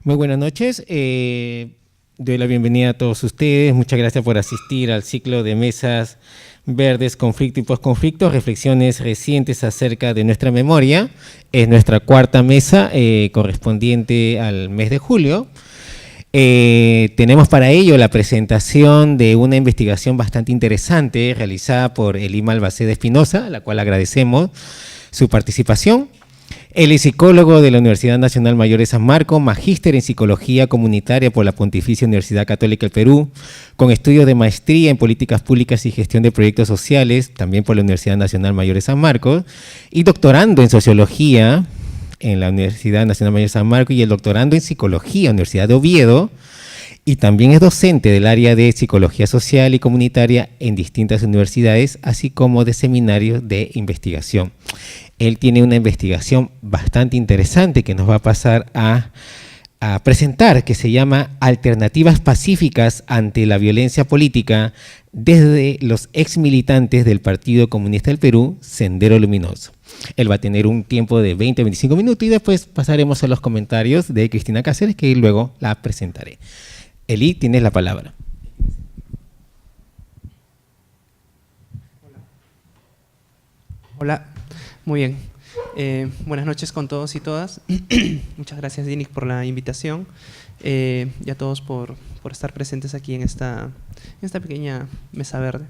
Muy buenas noches. Doy la bienvenida a todos ustedes. Muchas gracias por asistir al ciclo de mesas verdes, conflicto y posconflicto, reflexiones recientes acerca de nuestra memoria. Es nuestra cuarta mesa correspondiente al mes de julio. Tenemos para ello la presentación de una investigación bastante interesante realizada por Elima Albacete Espinosa, a la cual agradecemos su participación. Él es psicólogo de la Universidad Nacional Mayor de San Marcos, magíster en Psicología Comunitaria por la Pontificia Universidad Católica del Perú, con estudios de maestría en Políticas Públicas y Gestión de Proyectos Sociales, también por la Universidad Nacional Mayor de San Marcos, y doctorando en Sociología en la Universidad Nacional Mayor de San Marcos y el doctorando en Psicología, Universidad de Oviedo, y también es docente del área de Psicología Social y Comunitaria en distintas universidades, así como de seminarios de investigación. Él tiene una investigación bastante interesante que nos va a pasar a presentar, que se llama Alternativas Pacíficas ante la Violencia Política desde los ex militantes del Partido Comunista del Perú, Sendero Luminoso. Él va a tener un tiempo de 20 a 25 minutos y después pasaremos a los comentarios de Cristina Cáceres, que luego la presentaré. Eli, tienes la palabra. Hola, muy bien. Buenas noches con todos y todas. Muchas gracias, Dinic, por la invitación y a todos por estar presentes aquí en esta pequeña mesa verde.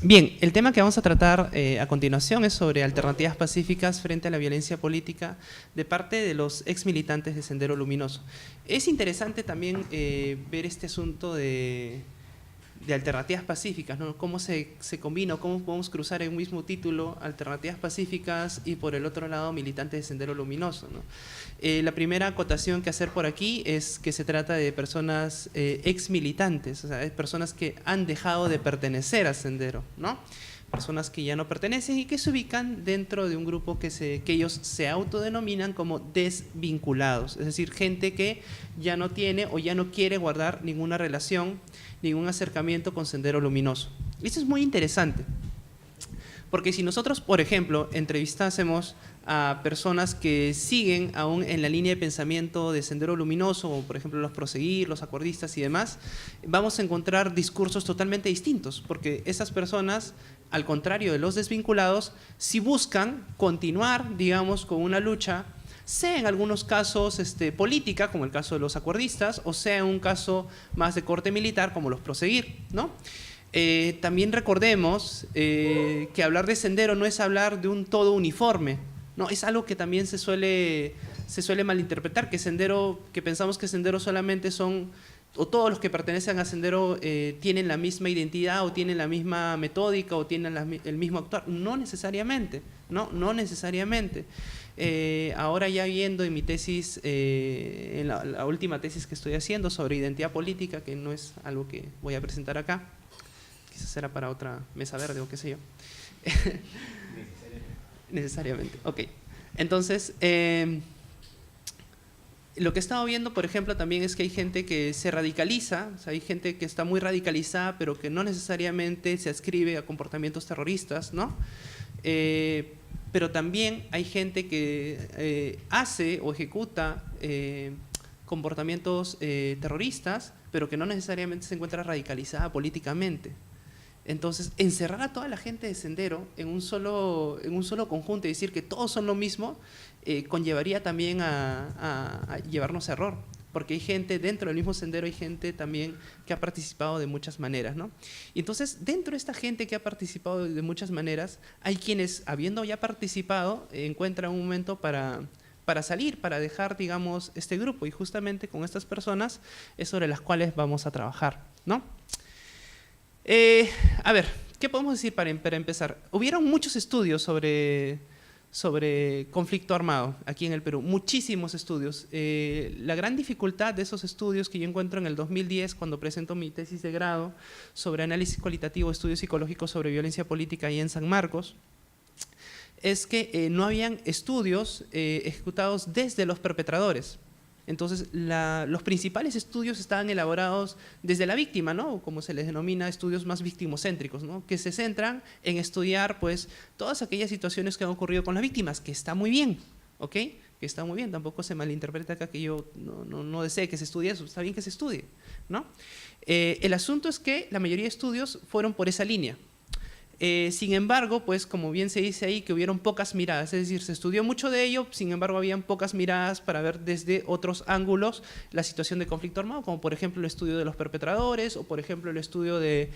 Bien, el tema que vamos a tratar a continuación es sobre alternativas pacíficas frente a la violencia política de parte de los ex militantes de Sendero Luminoso. Es interesante también ver este asunto de alternativas pacíficas, ¿no? Cómo se combina, cómo podemos cruzar en un mismo título alternativas pacíficas y por el otro lado militantes de Sendero Luminoso, ¿no? La primera acotación que hacer por aquí es que se trata de personas ex militantes, o sea, de personas que han dejado de pertenecer a Sendero, ¿no? Personas que ya no pertenecen y que se ubican dentro de un grupo que ellos se autodenominan como desvinculados, es decir, gente que ya no tiene o ya no quiere guardar ninguna relación, ningún acercamiento con Sendero Luminoso. Y esto es muy interesante, porque si nosotros, por ejemplo, entrevistásemos a personas que siguen aún en la línea de pensamiento de Sendero Luminoso, como por ejemplo los Proseguir, los acuerdistas y demás, vamos a encontrar discursos totalmente distintos, porque esas personas, al contrario de los desvinculados, si buscan continuar, digamos, con una lucha, sea en algunos casos política, como el caso de los acuerdistas, o sea en un caso más de corte militar, como los Proseguir, ¿no? También recordemos que hablar de Sendero no es hablar de un todo uniforme, ¿no? Es algo que también se suele malinterpretar, que pensamos que Sendero solamente son, o todos los que pertenecen a Sendero tienen la misma identidad, o tienen la misma metódica, o tienen el mismo actuar. No necesariamente, no necesariamente. Ahora ya viendo en mi tesis, en la última tesis que estoy haciendo sobre identidad política, que no es algo que voy a presentar acá, quizás será para otra mesa verde o qué sé yo. Necesariamente, ok. Entonces, lo que he estado viendo, por ejemplo, también es que hay gente que se radicaliza, o sea, hay gente que está muy radicalizada, pero que no necesariamente se adscribe a comportamientos terroristas, ¿no? Pero también hay gente que hace o ejecuta comportamientos terroristas, pero que no necesariamente se encuentra radicalizada políticamente. Entonces, encerrar a toda la gente de Sendero en un solo conjunto y decir que todos son lo mismo, conllevaría también a llevarnos a error, porque hay gente dentro del mismo Sendero, hay gente también que ha participado de muchas maneras, ¿no? Y entonces, dentro de esta gente que ha participado de muchas maneras, hay quienes, habiendo ya participado, encuentran un momento para salir, para dejar, digamos, este grupo, y justamente con estas personas es sobre las cuales vamos a trabajar, ¿no? A ver, ¿qué podemos decir para empezar? Hubieron muchos estudios sobre conflicto armado aquí en el Perú, muchísimos estudios. La gran dificultad de esos estudios que yo encuentro en el 2010, cuando presento mi tesis de grado sobre análisis cualitativo de estudios psicológicos sobre violencia política ahí en San Marcos, es que no habían estudios ejecutados desde los perpetradores. Entonces, los principales estudios estaban elaborados desde la víctima, ¿no? Como se les denomina, estudios más victimocéntricos, ¿no? Que se centran en estudiar, pues, todas aquellas situaciones que han ocurrido con las víctimas, que está muy bien, ¿ok? que está muy bien, tampoco se malinterpreta acá que yo no desee que se estudie eso, está bien que se estudie, ¿no? El asunto es que la mayoría de estudios fueron por esa línea. Sin embargo, pues como bien se dice ahí, que hubieron pocas miradas, es decir, se estudió mucho de ello, sin embargo habían pocas miradas para ver desde otros ángulos la situación de conflicto armado, como por ejemplo el estudio de los perpetradores, o por ejemplo el estudio de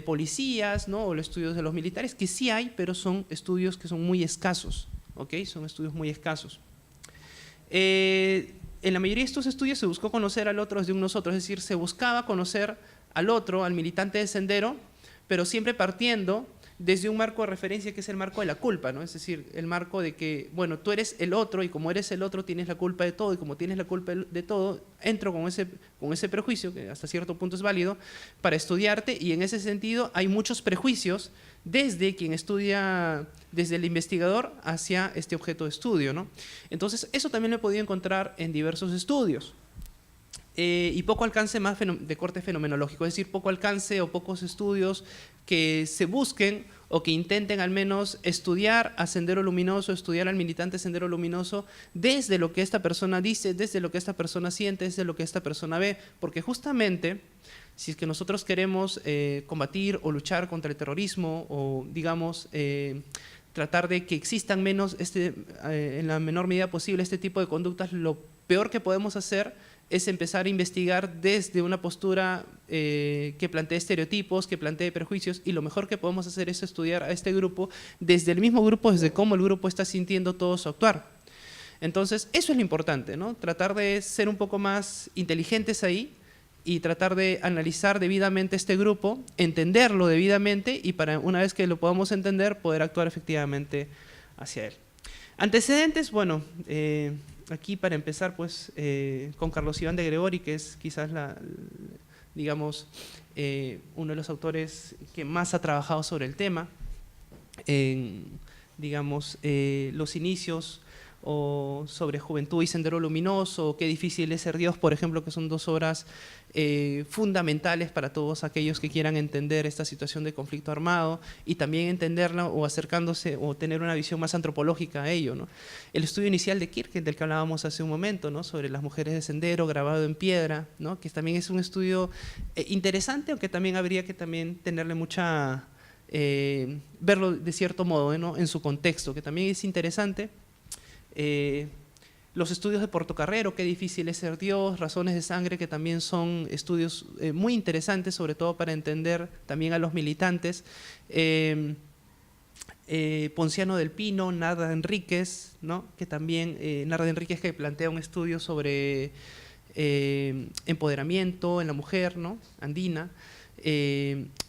policías, ¿no? O los estudios de los militares, que sí hay, pero son estudios que son muy escasos, ¿ok? Son estudios muy escasos. En la mayoría de estos estudios se buscó conocer al otro desde un nosotros, es decir, se buscaba conocer al otro, al militante de Sendero, pero siempre partiendo desde un marco de referencia que es el marco de la culpa, ¿no? Es decir, el marco de que, bueno, tú eres el otro y como eres el otro tienes la culpa de todo y como tienes la culpa de todo, entro con ese prejuicio, que hasta cierto punto es válido, para estudiarte, y en ese sentido hay muchos prejuicios desde quien estudia, desde el investigador hacia este objeto de estudio, ¿no? Entonces, eso también lo he podido encontrar en diversos estudios. Y poco alcance más de corte fenomenológico, es decir, poco alcance o pocos estudios que se busquen o que intenten al menos estudiar a Sendero Luminoso, estudiar al militante Sendero Luminoso desde lo que esta persona dice, desde lo que esta persona siente, desde lo que esta persona ve, porque justamente si es que nosotros queremos combatir o luchar contra el terrorismo o digamos tratar de que existan menos en la menor medida posible este tipo de conductas, lo peor que podemos hacer es empezar a investigar desde una postura que plantee estereotipos, que plantee prejuicios, y lo mejor que podemos hacer es estudiar a este grupo desde el mismo grupo, desde cómo el grupo está sintiendo todo su actuar. Entonces, eso es lo importante, ¿no? Tratar de ser un poco más inteligentes ahí y tratar de analizar debidamente este grupo, entenderlo debidamente y para una vez que lo podamos entender, poder actuar efectivamente hacia él. Antecedentes, bueno, aquí para empezar pues con Carlos Iván de Gregori, que es quizás digamos uno de los autores que más ha trabajado sobre el tema, en digamos los inicios o sobre Juventud y Sendero Luminoso, o Qué difícil es ser Dios, por ejemplo, que son dos obras fundamentales para todos aquellos que quieran entender esta situación de conflicto armado y también entenderla o acercándose o tener una visión más antropológica a ello, ¿no? El estudio inicial de Kirchner, del que hablábamos hace un momento, ¿no? Sobre las mujeres de Sendero, grabado en piedra, ¿no? Que también es un estudio interesante, aunque también habría que también tenerle mucha… verlo de cierto modo, ¿no? En su contexto, que también es interesante. Los estudios de Portocarrero, Qué difícil es ser Dios, Razones de sangre, que también son estudios muy interesantes, sobre todo para entender también a los militantes. Ponciano del Pino, Narda Enríquez, ¿no? Que también, Narda Enríquez, que plantea un estudio sobre empoderamiento en la mujer, ¿no? Andina.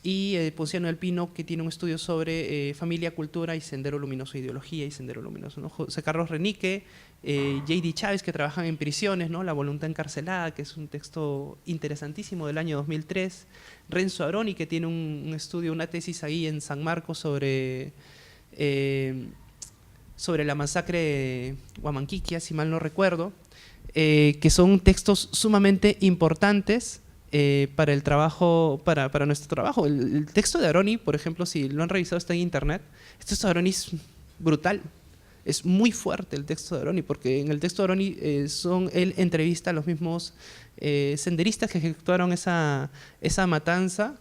Y Ponciano del Pino, que tiene un estudio sobre familia, cultura y Sendero Luminoso, ideología y Sendero Luminoso, ¿no? José Carlos Renique, J.D. Chávez, que trabajan en prisiones, ¿no? La voluntad encarcelada, que es un texto interesantísimo del año 2003. Renzo Aroni, que tiene un estudio, una tesis ahí en San Marcos sobre la masacre de Huamanquiquia, si mal no recuerdo, que son textos sumamente importantes para el trabajo, para nuestro trabajo. El texto de Aroni, por ejemplo, si lo han revisado, está en internet. El texto de Aroni es brutal, es muy fuerte el texto de Aroni, porque en el texto de Aroni él entrevista a los mismos senderistas que ejecutaron esa matanza.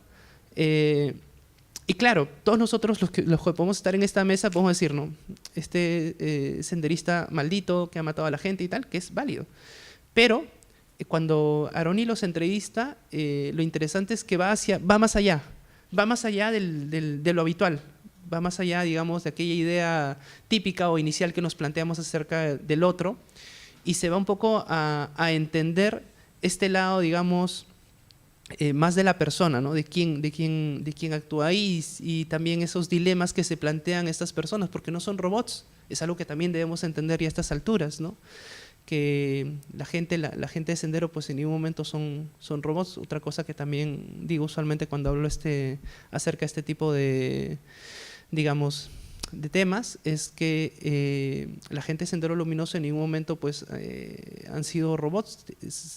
Y claro, todos nosotros los que podemos estar en esta mesa podemos decir, no, este senderista maldito que ha matado a la gente y tal, que es válido. Pero cuando Aroni los entrevista, lo interesante es que va más allá de lo habitual, va más allá, digamos, de aquella idea típica o inicial que nos planteamos acerca del otro, y se va un poco a entender este lado, digamos, más de la persona, ¿no? de quién actúa ahí, y también esos dilemas que se plantean estas personas, porque no son robots, es algo que también debemos entender ya a estas alturas, ¿no? Que la gente de Sendero pues en ningún momento son robots. Otra cosa que también digo usualmente cuando hablo acerca de este tipo de, digamos, de temas, es que la gente de Sendero Luminoso en ningún momento pues han sido robots.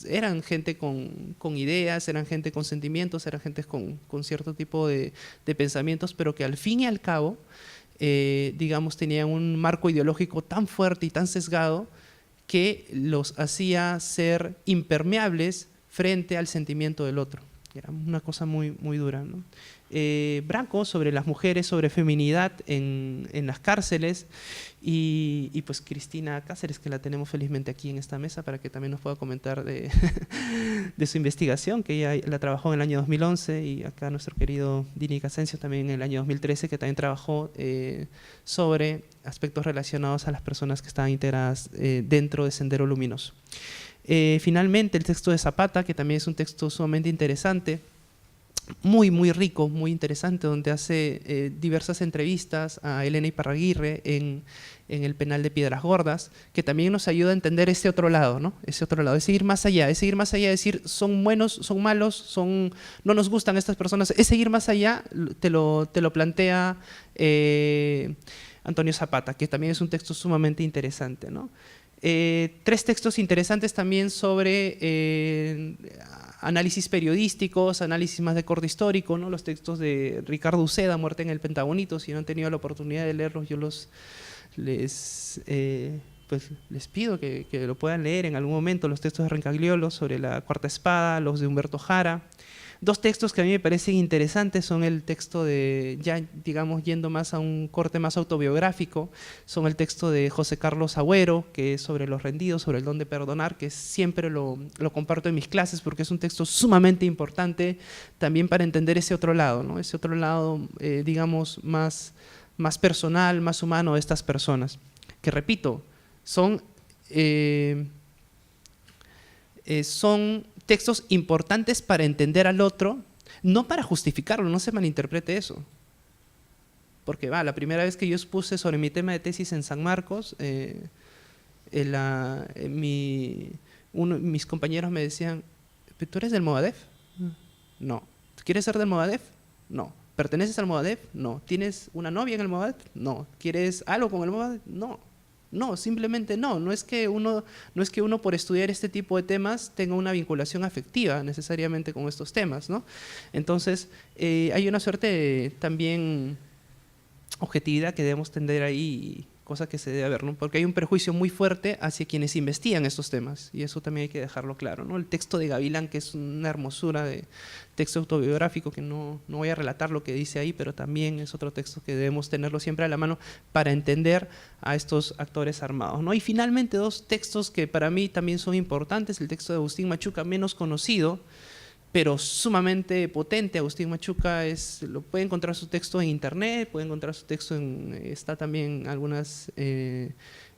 Eran gente con ideas, eran gente con sentimientos, eran gente con cierto tipo de pensamientos, pero que al fin y al cabo digamos tenían un marco ideológico tan fuerte y tan sesgado que los hacía ser impermeables frente al sentimiento del otro. Era una cosa muy, muy dura, ¿no? Branco sobre las mujeres, sobre feminidad en las cárceles, y pues Cristina Cáceres, que la tenemos felizmente aquí en esta mesa para que también nos pueda comentar de, de su investigación, que ella la trabajó en el año 2011, y acá nuestro querido Dini Casencio también en el año 2013, que también trabajó sobre aspectos relacionados a las personas que estaban integradas dentro de Sendero Luminoso. Finalmente, el texto de Zapata, que también es un texto sumamente interesante, muy, muy rico, muy interesante, donde hace diversas entrevistas a Elena Iparraguirre en el penal de Piedras Gordas, que también nos ayuda a entender ese otro lado, ¿no? Ese otro lado, es seguir más allá, decir, son buenos, son malos, no nos gustan estas personas, es seguir más allá, te lo plantea Antonio Zapata, que también es un texto sumamente interesante, ¿no? Tres textos interesantes también sobre análisis periodísticos, análisis más de corte histórico, ¿no? Los textos de Ricardo Uceda, Muerte en el Pentagonito. Si no han tenido la oportunidad de leerlos, yo les pido que lo puedan leer en algún momento. Los textos de Rencagliolo sobre la Cuarta Espada, los de Humberto Jara. Dos textos que a mí me parecen interesantes son el texto de, ya digamos yendo más a un corte más autobiográfico, son el texto de José Carlos Agüero, que es sobre los rendidos, sobre el don de perdonar, que siempre lo comparto en mis clases porque es un texto sumamente importante también para entender ese otro lado, ¿no? Ese otro lado, digamos, más personal, más humano de estas personas, que repito, son textos importantes para entender al otro, no para justificarlo, no se malinterprete eso. Porque la primera vez que yo expuse sobre mi tema de tesis en San Marcos, mis compañeros me decían, ¿tú eres del Movadef? No. ¿Quieres ser del Movadef? No. ¿Perteneces al Movadef? No. ¿Tienes una novia en el Movadef? No. ¿Quieres algo con el Movadef? No. No, simplemente no. No es que uno por estudiar este tipo de temas tenga una vinculación afectiva necesariamente con estos temas, ¿no? Entonces, hay una suerte de, también objetividad que debemos tender ahí, cosa que se debe ver, ¿no? Porque hay un prejuicio muy fuerte hacia quienes investigan estos temas, y eso también hay que dejarlo claro, ¿no? El texto de Gavilán, que es una hermosura de texto autobiográfico, que no voy a relatar lo que dice ahí, pero también es otro texto que debemos tenerlo siempre a la mano para entender a estos actores armados, ¿no? Y finalmente dos textos que para mí también son importantes, el texto de Agustín Machuca, menos conocido, pero sumamente potente. Agustín Machuca puede encontrar su texto en internet, puede encontrar su texto está también en algunas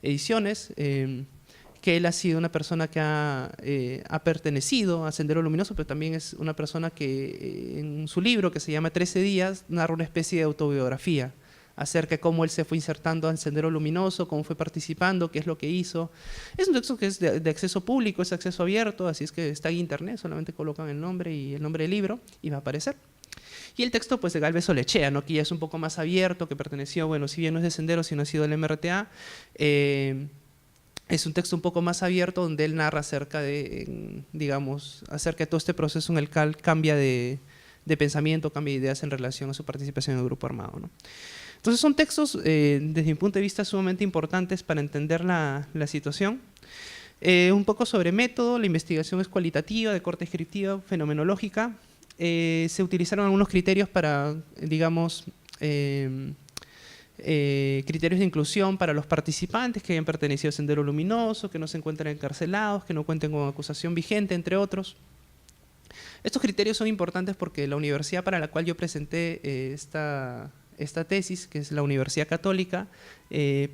ediciones, que él ha sido una persona que ha pertenecido a Sendero Luminoso, pero también es una persona que en su libro, que se llama 13 días, narra una especie de autobiografía acerca de cómo él se fue insertando en Sendero Luminoso, cómo fue participando, qué es lo que hizo. Es un texto que es de acceso público, es acceso abierto, así es que está en internet, solamente colocan el nombre y el nombre del libro y va a aparecer. Y el texto pues, de Gálvez Olechea, ¿no? Que ya es un poco más abierto, que perteneció, bueno, si bien no es de Sendero, sino ha sido del MRTA, es un texto un poco más abierto donde él narra acerca de todo este proceso en el cual cambia de pensamiento, cambia de ideas en relación a su participación en el grupo armado, ¿no? Entonces son textos, desde mi punto de vista, sumamente importantes para entender la situación. Un poco sobre método, la investigación es cualitativa, de corte descriptivo, fenomenológica. Se utilizaron algunos criterios para, digamos, criterios de inclusión para los participantes que hayan pertenecido a Sendero Luminoso, que no se encuentren encarcelados, que no cuenten con acusación vigente, entre otros. Estos criterios son importantes porque la universidad para la cual yo presenté esta tesis, que es la Universidad Católica,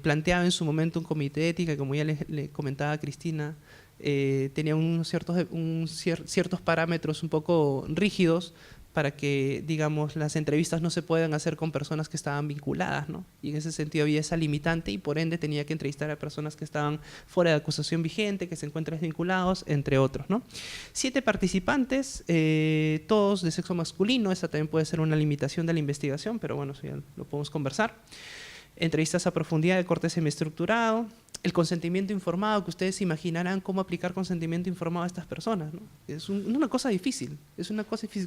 planteaba en su momento un comité de ética, que como ya le comentaba a Cristina, tenía ciertos parámetros un poco rígidos para que, digamos, las entrevistas no se puedan hacer con personas que estaban vinculadas, ¿no? Y en ese sentido había esa limitante y por ende tenía que entrevistar a personas que estaban fuera de acusación vigente, que se encuentran desvinculados, entre otros, ¿no? 7 participantes, todos de sexo masculino. Esa también puede ser una limitación de la investigación, pero bueno, eso ya lo podemos conversar. Entrevistas a profundidad de corte semiestructurado, el consentimiento informado, que ustedes se imaginarán cómo aplicar consentimiento informado a estas personas, ¿no? Es una cosa difícil,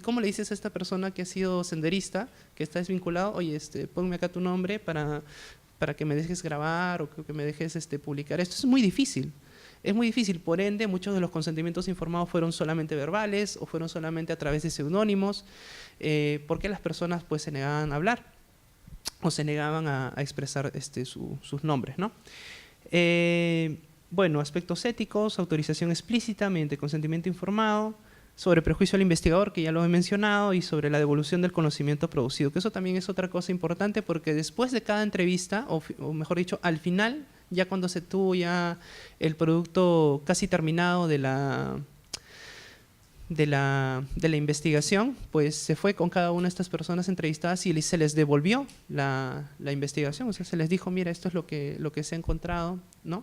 ¿Cómo le dices a esta persona que ha sido senderista, que está desvinculado, oye, ponme acá tu nombre para que me dejes grabar o que me dejes publicar? Esto es muy difícil. Es muy difícil, por ende, muchos de los consentimientos informados fueron solamente verbales o fueron solamente a través de seudónimos, porque las personas pues se negaban a hablar o se negaban a expresar sus nombres, ¿no? Bueno, aspectos éticos, autorización explícita mediante consentimiento informado, sobre prejuicio al investigador, que ya lo he mencionado, y sobre la devolución del conocimiento producido, que eso también es otra cosa importante, porque después de cada entrevista, o mejor dicho, al final, ya cuando se tuvo ya el producto casi terminado de la investigación, pues se fue con cada una de estas personas entrevistadas y se les devolvió la investigación, o sea, se les dijo, mira, esto es lo que se ha encontrado, ¿no?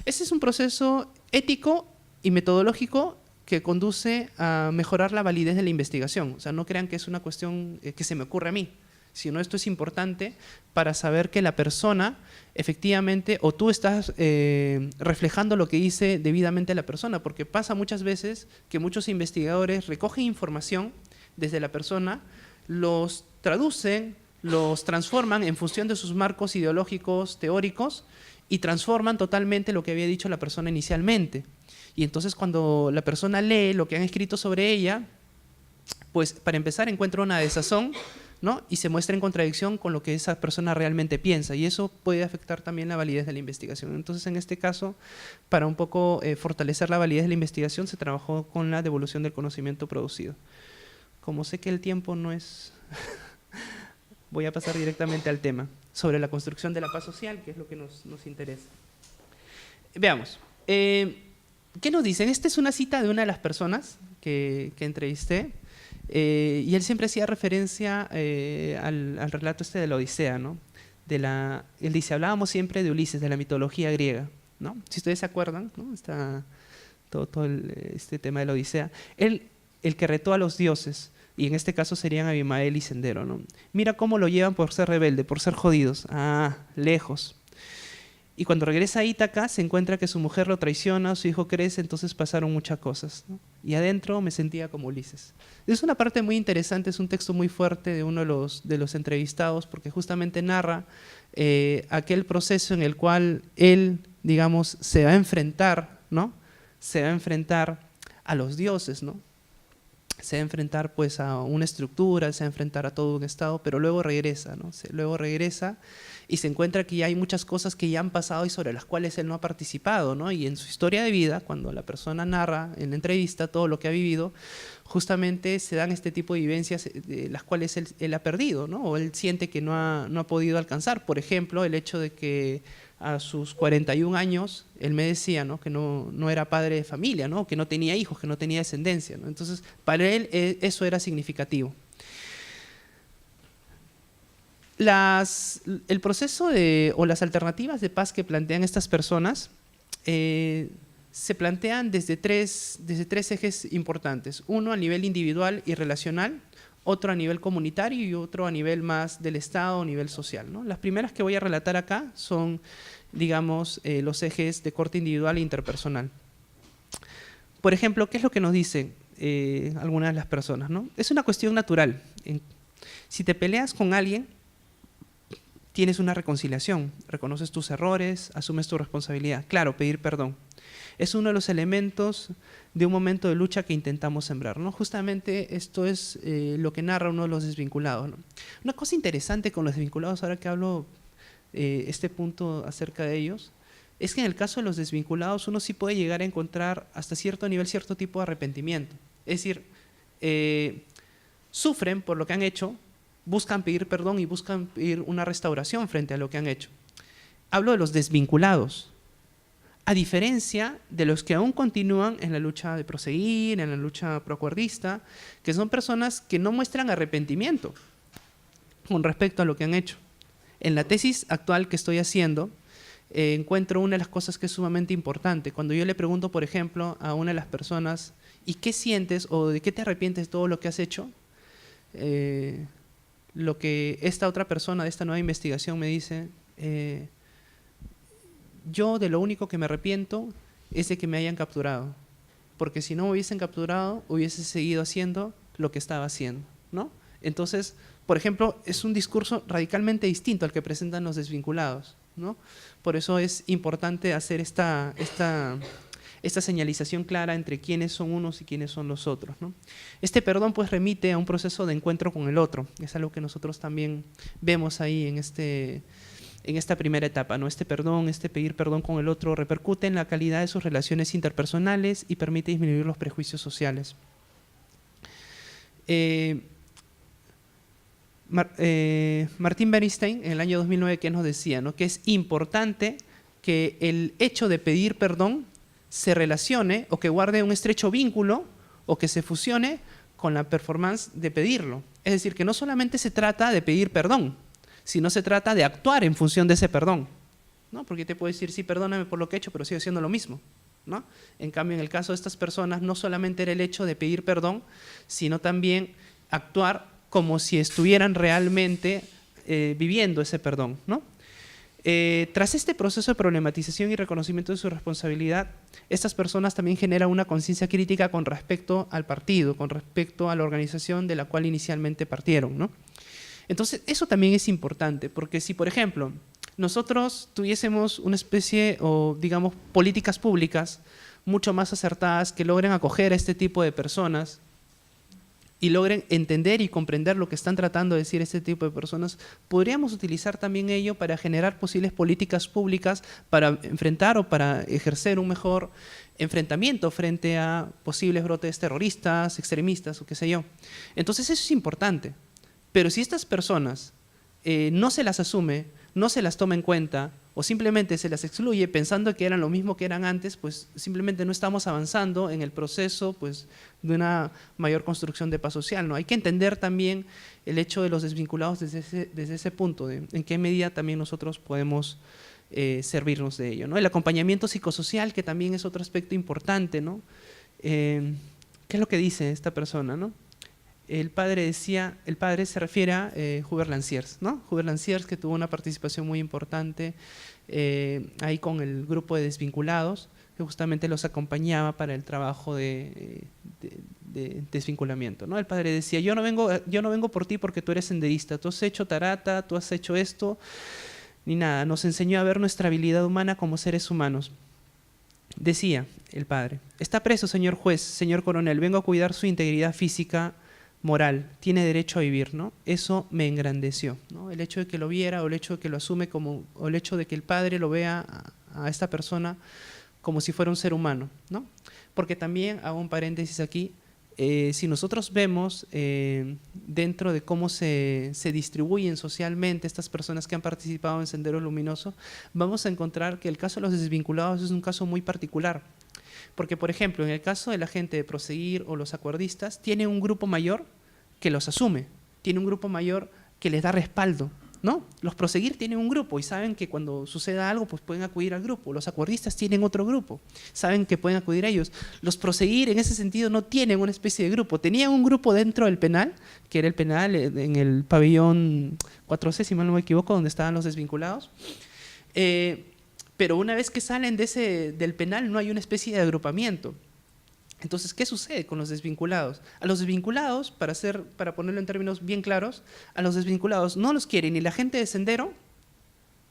Ese es un proceso ético y metodológico que conduce a mejorar la validez de la investigación. O sea, no crean que es una cuestión que se me ocurre a mí, sino esto es importante para saber que la persona efectivamente, o tú estás reflejando lo que dice debidamente la persona, porque pasa muchas veces que muchos investigadores recogen información desde la persona, los traducen, los transforman en función de sus marcos ideológicos, teóricos, y transforman totalmente lo que había dicho la persona inicialmente. Y entonces cuando la persona lee lo que han escrito sobre ella, pues para empezar encuentra una desazón, ¿no? Y se muestra en contradicción con lo que esa persona realmente piensa, y eso puede afectar también la validez de la investigación. Entonces, en este caso, para un poco fortalecer la validez de la investigación, se trabajó con la devolución del conocimiento producido. Como sé que el tiempo no es... voy a pasar directamente al tema, sobre la construcción de la paz social, que es lo que nos interesa. Veamos. ¿Qué nos dicen? Esta es una cita de una de las personas que entrevisté, y él siempre hacía referencia al relato de la Odisea, ¿no? Él dice, hablábamos siempre de Ulises, de la mitología griega, ¿no? Si ustedes se acuerdan, ¿no? Está todo este tema de la Odisea. Él, el que retó a los dioses, y en este caso serían Abimael y Sendero, ¿no? Mira cómo lo llevan por ser rebelde, por ser jodidos. Ah, lejos. Y cuando regresa a Ítaca se encuentra que su mujer lo traiciona, su hijo crece, entonces pasaron muchas cosas, ¿no? Y adentro me sentía como Ulises. Es una parte muy interesante, es un texto muy fuerte de uno de los entrevistados, porque justamente narra aquel proceso en el cual él, digamos, se va a enfrentar, ¿no? Se va a enfrentar a los dioses, ¿no? Se va a enfrentar pues a una estructura, se va a enfrentar a todo un estado, pero luego regresa, ¿no? Luego regresa y se encuentra que ya hay muchas cosas que ya han pasado y sobre las cuales él no ha participado, ¿no? Y en su historia de vida, cuando la persona narra en la entrevista todo lo que ha vivido, justamente se dan este tipo de vivencias de las cuales él ha perdido, ¿no? O él siente que no ha podido alcanzar. Por ejemplo, el hecho de que a sus 41 años, él me decía, ¿no? Que no era padre de familia, ¿no? Que no tenía hijos, que no tenía descendencia, ¿no? Entonces, para él eso era significativo. El proceso o las alternativas de paz que plantean estas personas se plantean desde tres ejes importantes. Uno a nivel individual y relacional, otro a nivel comunitario y otro a nivel más del Estado, a nivel social, ¿no? Las primeras que voy a relatar acá son, digamos, los ejes de corte individual e interpersonal. Por ejemplo, ¿qué es lo que nos dicen algunas de las personas, ¿no? Es una cuestión natural. Si te peleas con alguien, tienes una reconciliación, reconoces tus errores, asumes tu responsabilidad. Claro, pedir perdón. Es uno de los elementos de un momento de lucha que intentamos sembrar, ¿no? Justamente esto es lo que narra uno de los desvinculados, ¿no? Una cosa interesante con los desvinculados, ahora que hablo este punto acerca de ellos, es que en el caso de los desvinculados uno sí puede llegar a encontrar hasta cierto nivel cierto tipo de arrepentimiento. Es decir, sufren por lo que han hecho, buscan pedir perdón y buscan pedir una restauración frente a lo que han hecho. Hablo de los desvinculados, a diferencia de los que aún continúan en la lucha de proseguir, en la lucha proacuerdista, que son personas que no muestran arrepentimiento con respecto a lo que han hecho. En la tesis actual que estoy haciendo, encuentro una de las cosas que es sumamente importante. Cuando yo le pregunto, por ejemplo, a una de las personas, ¿y qué sientes o de qué te arrepientes de todo lo que has hecho? Lo que esta otra persona de esta nueva investigación me dice, yo de lo único que me arrepiento es de que me hayan capturado, porque si no me hubiesen capturado, hubiese seguido haciendo lo que estaba haciendo, ¿no? Entonces, por ejemplo, es un discurso radicalmente distinto al que presentan los desvinculados, ¿no? Por eso es importante hacer esta esta señalización clara entre quiénes son unos y quiénes son los otros, ¿no? Este perdón pues remite a un proceso de encuentro con el otro, es algo que nosotros también vemos ahí en esta primera etapa, ¿no? Este perdón, este pedir perdón con el otro repercute en la calidad de sus relaciones interpersonales y permite disminuir los prejuicios sociales. Martín Bernstein en el año 2009 que nos decía, ¿no?, que es importante que el hecho de pedir perdón se relacione o que guarde un estrecho vínculo o que se fusione con la performance de pedirlo. Es decir, que no solamente se trata de pedir perdón, sino se trata de actuar en función de ese perdón, ¿no? Porque te puedo decir, sí, perdóname por lo que he hecho, pero sigo haciendo lo mismo, ¿no? En cambio, en el caso de estas personas, no solamente era el hecho de pedir perdón, sino también actuar como si estuvieran realmente viviendo ese perdón, ¿no? Tras este proceso de problematización y reconocimiento de su responsabilidad, estas personas también generan una conciencia crítica con respecto al partido, con respecto a la organización de la cual inicialmente partieron, ¿no? Entonces, eso también es importante, porque si, por ejemplo, nosotros tuviésemos una especie, o digamos, políticas públicas mucho más acertadas que logren acoger a este tipo de personas y logren entender y comprender lo que están tratando de decir este tipo de personas, podríamos utilizar también ello para generar posibles políticas públicas para enfrentar o para ejercer un mejor enfrentamiento frente a posibles brotes terroristas, extremistas o qué sé yo. Entonces eso es importante. Pero si estas personas no se las asume, no se las toma en cuenta o simplemente se las excluye pensando que eran lo mismo que eran antes, pues simplemente no estamos avanzando en el proceso pues, de una mayor construcción de paz social, ¿no? Hay que entender también el hecho de los desvinculados desde ese punto, de en qué medida también nosotros podemos servirnos de ello, ¿no? El acompañamiento psicosocial, que también es otro aspecto importante, ¿no? ¿Qué es lo que dice esta persona, ¿no? El padre se refiere a Hubert Lanciers, ¿no? Hubert Lanciers, que tuvo una participación muy importante ahí con el grupo de desvinculados, que justamente los acompañaba para el trabajo de desvinculamiento, ¿no? El padre decía, yo no vengo por ti porque tú eres senderista, tú has hecho tarata, tú has hecho esto, ni nada. Nos enseñó a ver nuestra habilidad humana como seres humanos. Decía el padre, está preso, señor juez, señor coronel, vengo a cuidar su integridad física, moral, tiene derecho a vivir, ¿no? Eso me engrandeció, ¿no? El hecho de que lo viera o el hecho de que lo asume como, o el hecho de que el padre lo vea a esta persona como si fuera un ser humano, ¿no? Porque también, hago un paréntesis aquí, si nosotros vemos dentro de cómo se distribuyen socialmente estas personas que han participado en Sendero Luminoso, vamos a encontrar que el caso de los desvinculados es un caso muy particular. Porque, por ejemplo, en el caso de la gente de Proseguir o los acuerdistas, tiene un grupo mayor que los asume, tiene un grupo mayor que les da respaldo, ¿no? Los Proseguir tienen un grupo y saben que cuando suceda algo pues pueden acudir al grupo. Los acuerdistas tienen otro grupo, saben que pueden acudir a ellos. Los Proseguir en ese sentido no tienen una especie de grupo. Tenían un grupo dentro del penal, que era el penal en el pabellón 4C, si mal no me equivoco, donde estaban los desvinculados. Pero una vez que salen del penal no hay una especie de agrupamiento. Entonces, ¿qué sucede con los desvinculados? A los desvinculados, para ponerlo en términos bien claros, a los desvinculados no los quiere ni la gente de Sendero,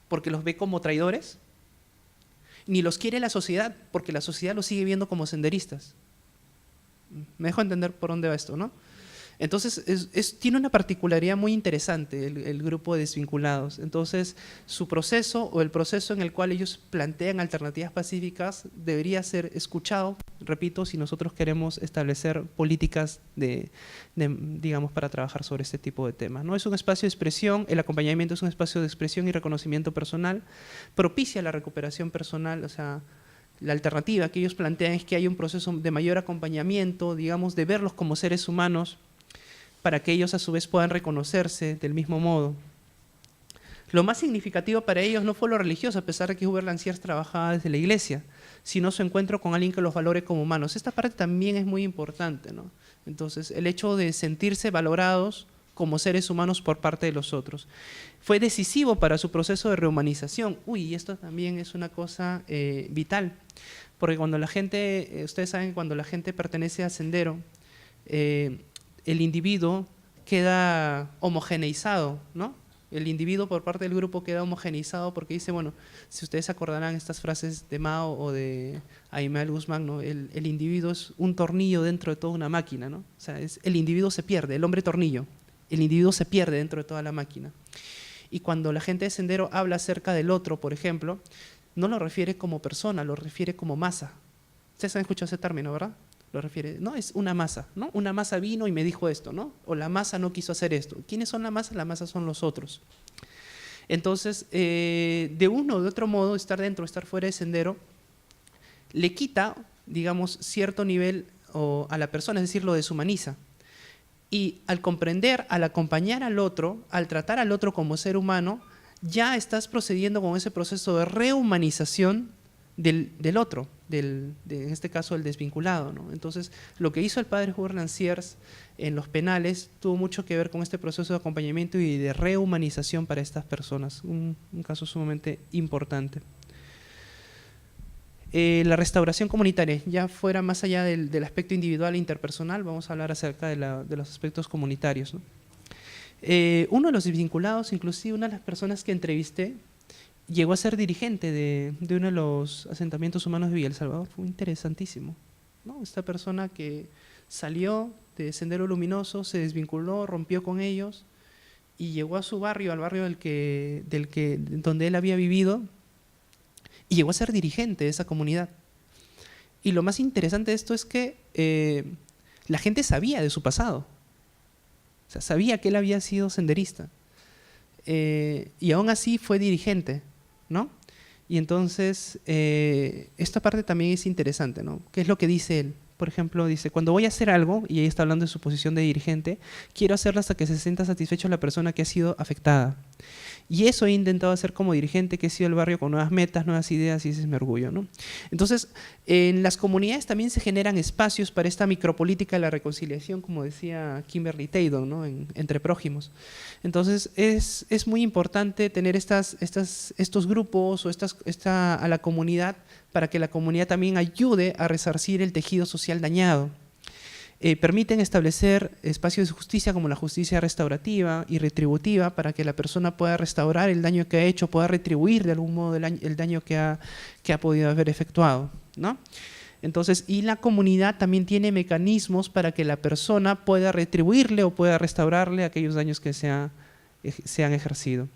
porque los ve como traidores, ni los quiere la sociedad, porque la sociedad los sigue viendo como senderistas. Me dejo entender por dónde va esto, ¿no? Entonces, tiene una particularidad muy interesante el grupo de desvinculados. Entonces, su proceso o el proceso en el cual ellos plantean alternativas pacíficas debería ser escuchado, repito, si nosotros queremos establecer políticas digamos, para trabajar sobre este tipo de temas, ¿no? Es un espacio de expresión, el acompañamiento es un espacio de expresión y reconocimiento personal, propicia la recuperación personal, o sea, la alternativa que ellos plantean es que haya un proceso de mayor acompañamiento, digamos, de verlos como seres humanos, para que ellos a su vez puedan reconocerse del mismo modo. Lo más significativo para ellos no fue lo religioso, a pesar de que Hubert Lanciers trabajaba desde la iglesia, sino su encuentro con alguien que los valore como humanos. Esta parte también es muy importante, ¿no? Entonces, el hecho de sentirse valorados como seres humanos por parte de los otros. Fue decisivo para su proceso de rehumanización. Y esto también es una cosa vital, porque cuando la gente, ustedes saben que cuando la gente pertenece a Sendero, el individuo queda homogeneizado, ¿no? El individuo por parte del grupo queda homogeneizado porque dice, bueno, si ustedes acordarán estas frases de Mao o de Aymal Guzmán, ¿no? El individuo es un tornillo dentro de toda una máquina, ¿no? O sea, el individuo se pierde, el hombre tornillo, el individuo se pierde dentro de toda la máquina. Y cuando la gente de Sendero habla acerca del otro, por ejemplo, no lo refiere como persona, lo refiere como masa. Ustedes han escuchado ese término, ¿verdad? Lo refiere, no, es una masa, ¿no? Una masa vino y me dijo esto, ¿no? O la masa no quiso hacer esto. ¿Quiénes son la masa? La masa son los otros. Entonces, de uno o de otro modo, estar dentro o estar fuera de Sendero le quita, digamos, cierto nivel a la persona, es decir, lo deshumaniza. Y al comprender, al acompañar al otro, al tratar al otro como ser humano, ya estás procediendo con ese proceso de rehumanización del otro, en este caso el desvinculado, ¿no? Entonces, lo que hizo el padre Hubert Lanciers en los penales tuvo mucho que ver con este proceso de acompañamiento y de rehumanización para estas personas, un caso sumamente importante. La restauración comunitaria, ya fuera más allá del aspecto individual e interpersonal, vamos a hablar acerca de los aspectos comunitarios, ¿no? Uno de los desvinculados, inclusive una de las personas que entrevisté, llegó a ser dirigente de uno de los asentamientos humanos de Villa El Salvador. Fue interesantísimo, ¿no? Esta persona que salió de Sendero Luminoso, se desvinculó, rompió con ellos y llegó a su barrio, al barrio donde él había vivido, y llegó a ser dirigente de esa comunidad. Y lo más interesante de esto es que la gente sabía de su pasado. O sea, sabía que él había sido senderista. Y aún así fue dirigente, ¿no? Y entonces, esta parte también es interesante, ¿no? ¿Qué es lo que dice él? Por ejemplo, dice, cuando voy a hacer algo, y ahí está hablando de su posición de dirigente, quiero hacerlo hasta que se sienta satisfecho la persona que ha sido afectada. Y eso he intentado hacer como dirigente, que he sido el barrio con nuevas metas, nuevas ideas, y ese es mi orgullo, ¿no? Entonces, en las comunidades también se generan espacios para esta micropolítica de la reconciliación, como decía Kimberly Taydon, ¿no? Entre prójimos. Entonces, es muy importante tener estos grupos o a la comunidad para que la comunidad también ayude a resarcir el tejido social dañado. Permiten establecer espacios de justicia como la justicia restaurativa y retributiva para que la persona pueda restaurar el daño que ha hecho, pueda retribuir de algún modo el daño que ha podido haber efectuado, ¿no? Entonces, y la comunidad también tiene mecanismos para que la persona pueda retribuirle o pueda restaurarle aquellos daños que se han ejercido.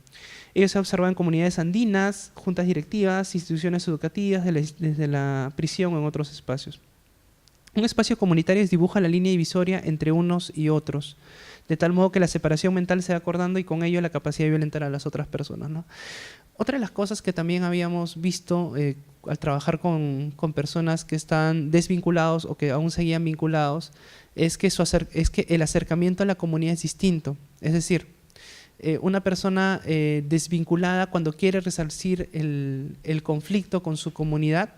Ellos se observan en comunidades andinas, juntas directivas, instituciones educativas, desde la prisión o en otros espacios. Un espacio comunitario dibuja la línea divisoria entre unos y otros, de tal modo que la separación mental se va acordando y con ello la capacidad de violentar a las otras personas, ¿no? Otra de las cosas que también habíamos visto al trabajar con personas que están desvinculados o que aún seguían vinculados es que el acercamiento a la comunidad es distinto. Es decir, una persona desvinculada, cuando quiere resarcir el conflicto con su comunidad,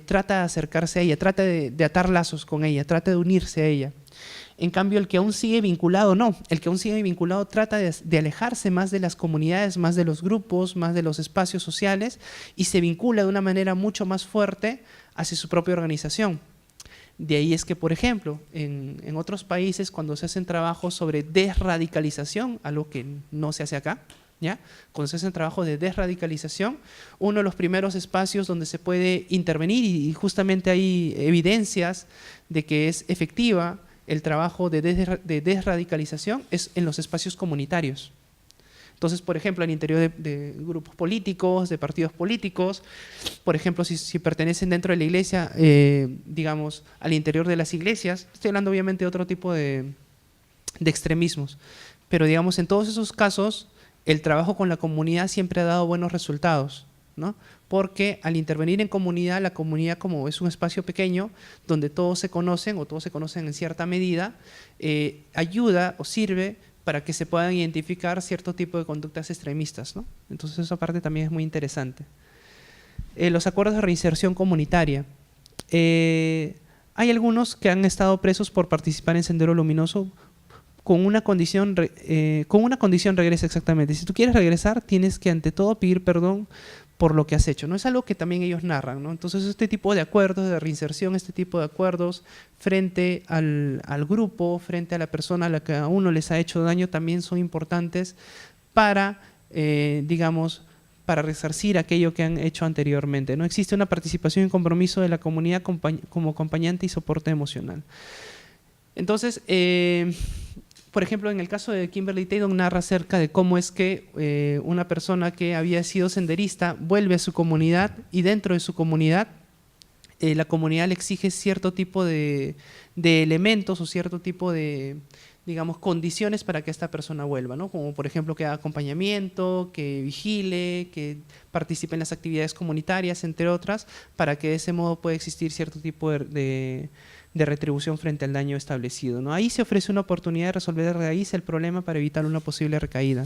trata de acercarse a ella, trata de atar lazos con ella, trata de unirse a ella. En cambio, el que aún sigue vinculado, no. El que aún sigue vinculado trata de alejarse más de las comunidades, más de los grupos, más de los espacios sociales y se vincula de una manera mucho más fuerte hacia su propia organización. De ahí es que, por ejemplo, en otros países, cuando se hacen trabajos sobre desradicalización, algo que no se hace acá, ¿ya? Cuando se hacen trabajos de desradicalización, uno de los primeros espacios donde se puede intervenir, y justamente hay evidencias de que es efectiva el trabajo de desradicalización, es en los espacios comunitarios. Entonces, por ejemplo, al interior de grupos políticos, de partidos políticos, por ejemplo, si pertenecen dentro de la iglesia, digamos, al interior de las iglesias, estoy hablando obviamente de otro tipo de extremismos, pero digamos, en todos esos casos, el trabajo con la comunidad siempre ha dado buenos resultados, ¿no? Porque al intervenir en comunidad, la comunidad, como es un espacio pequeño donde todos se conocen o todos se conocen en cierta medida, ayuda o sirve para que se puedan identificar cierto tipo de conductas extremistas, ¿no? Entonces esa parte también es muy interesante. Los acuerdos de reinserción comunitaria. Hay algunos que han estado presos por participar en Sendero Luminoso con una condición regresa exactamente. Si tú quieres regresar, tienes que ante todo pedir perdón por lo que has hecho, ¿no? Es algo que también ellos narran, ¿no? Entonces este tipo de acuerdos de reinserción, este tipo de acuerdos frente al grupo, frente a la persona a la que a uno les ha hecho daño, también son importantes para, digamos, para resarcir aquello que han hecho anteriormente. No existe una participación y compromiso de la comunidad como acompañante y soporte emocional. Entonces, por ejemplo, en el caso de Kimberly Taydon narra acerca de cómo es que una persona que había sido senderista vuelve a su comunidad y dentro de su comunidad la comunidad le exige cierto tipo de elementos o cierto tipo de, digamos, condiciones para que esta persona vuelva, ¿no? Como por ejemplo que haga acompañamiento, que vigile, que participe en las actividades comunitarias, entre otras, para que de ese modo pueda existir cierto tipo de retribución frente al daño establecido, ¿no? Ahí se ofrece una oportunidad de resolver de raíz el problema para evitar una posible recaída.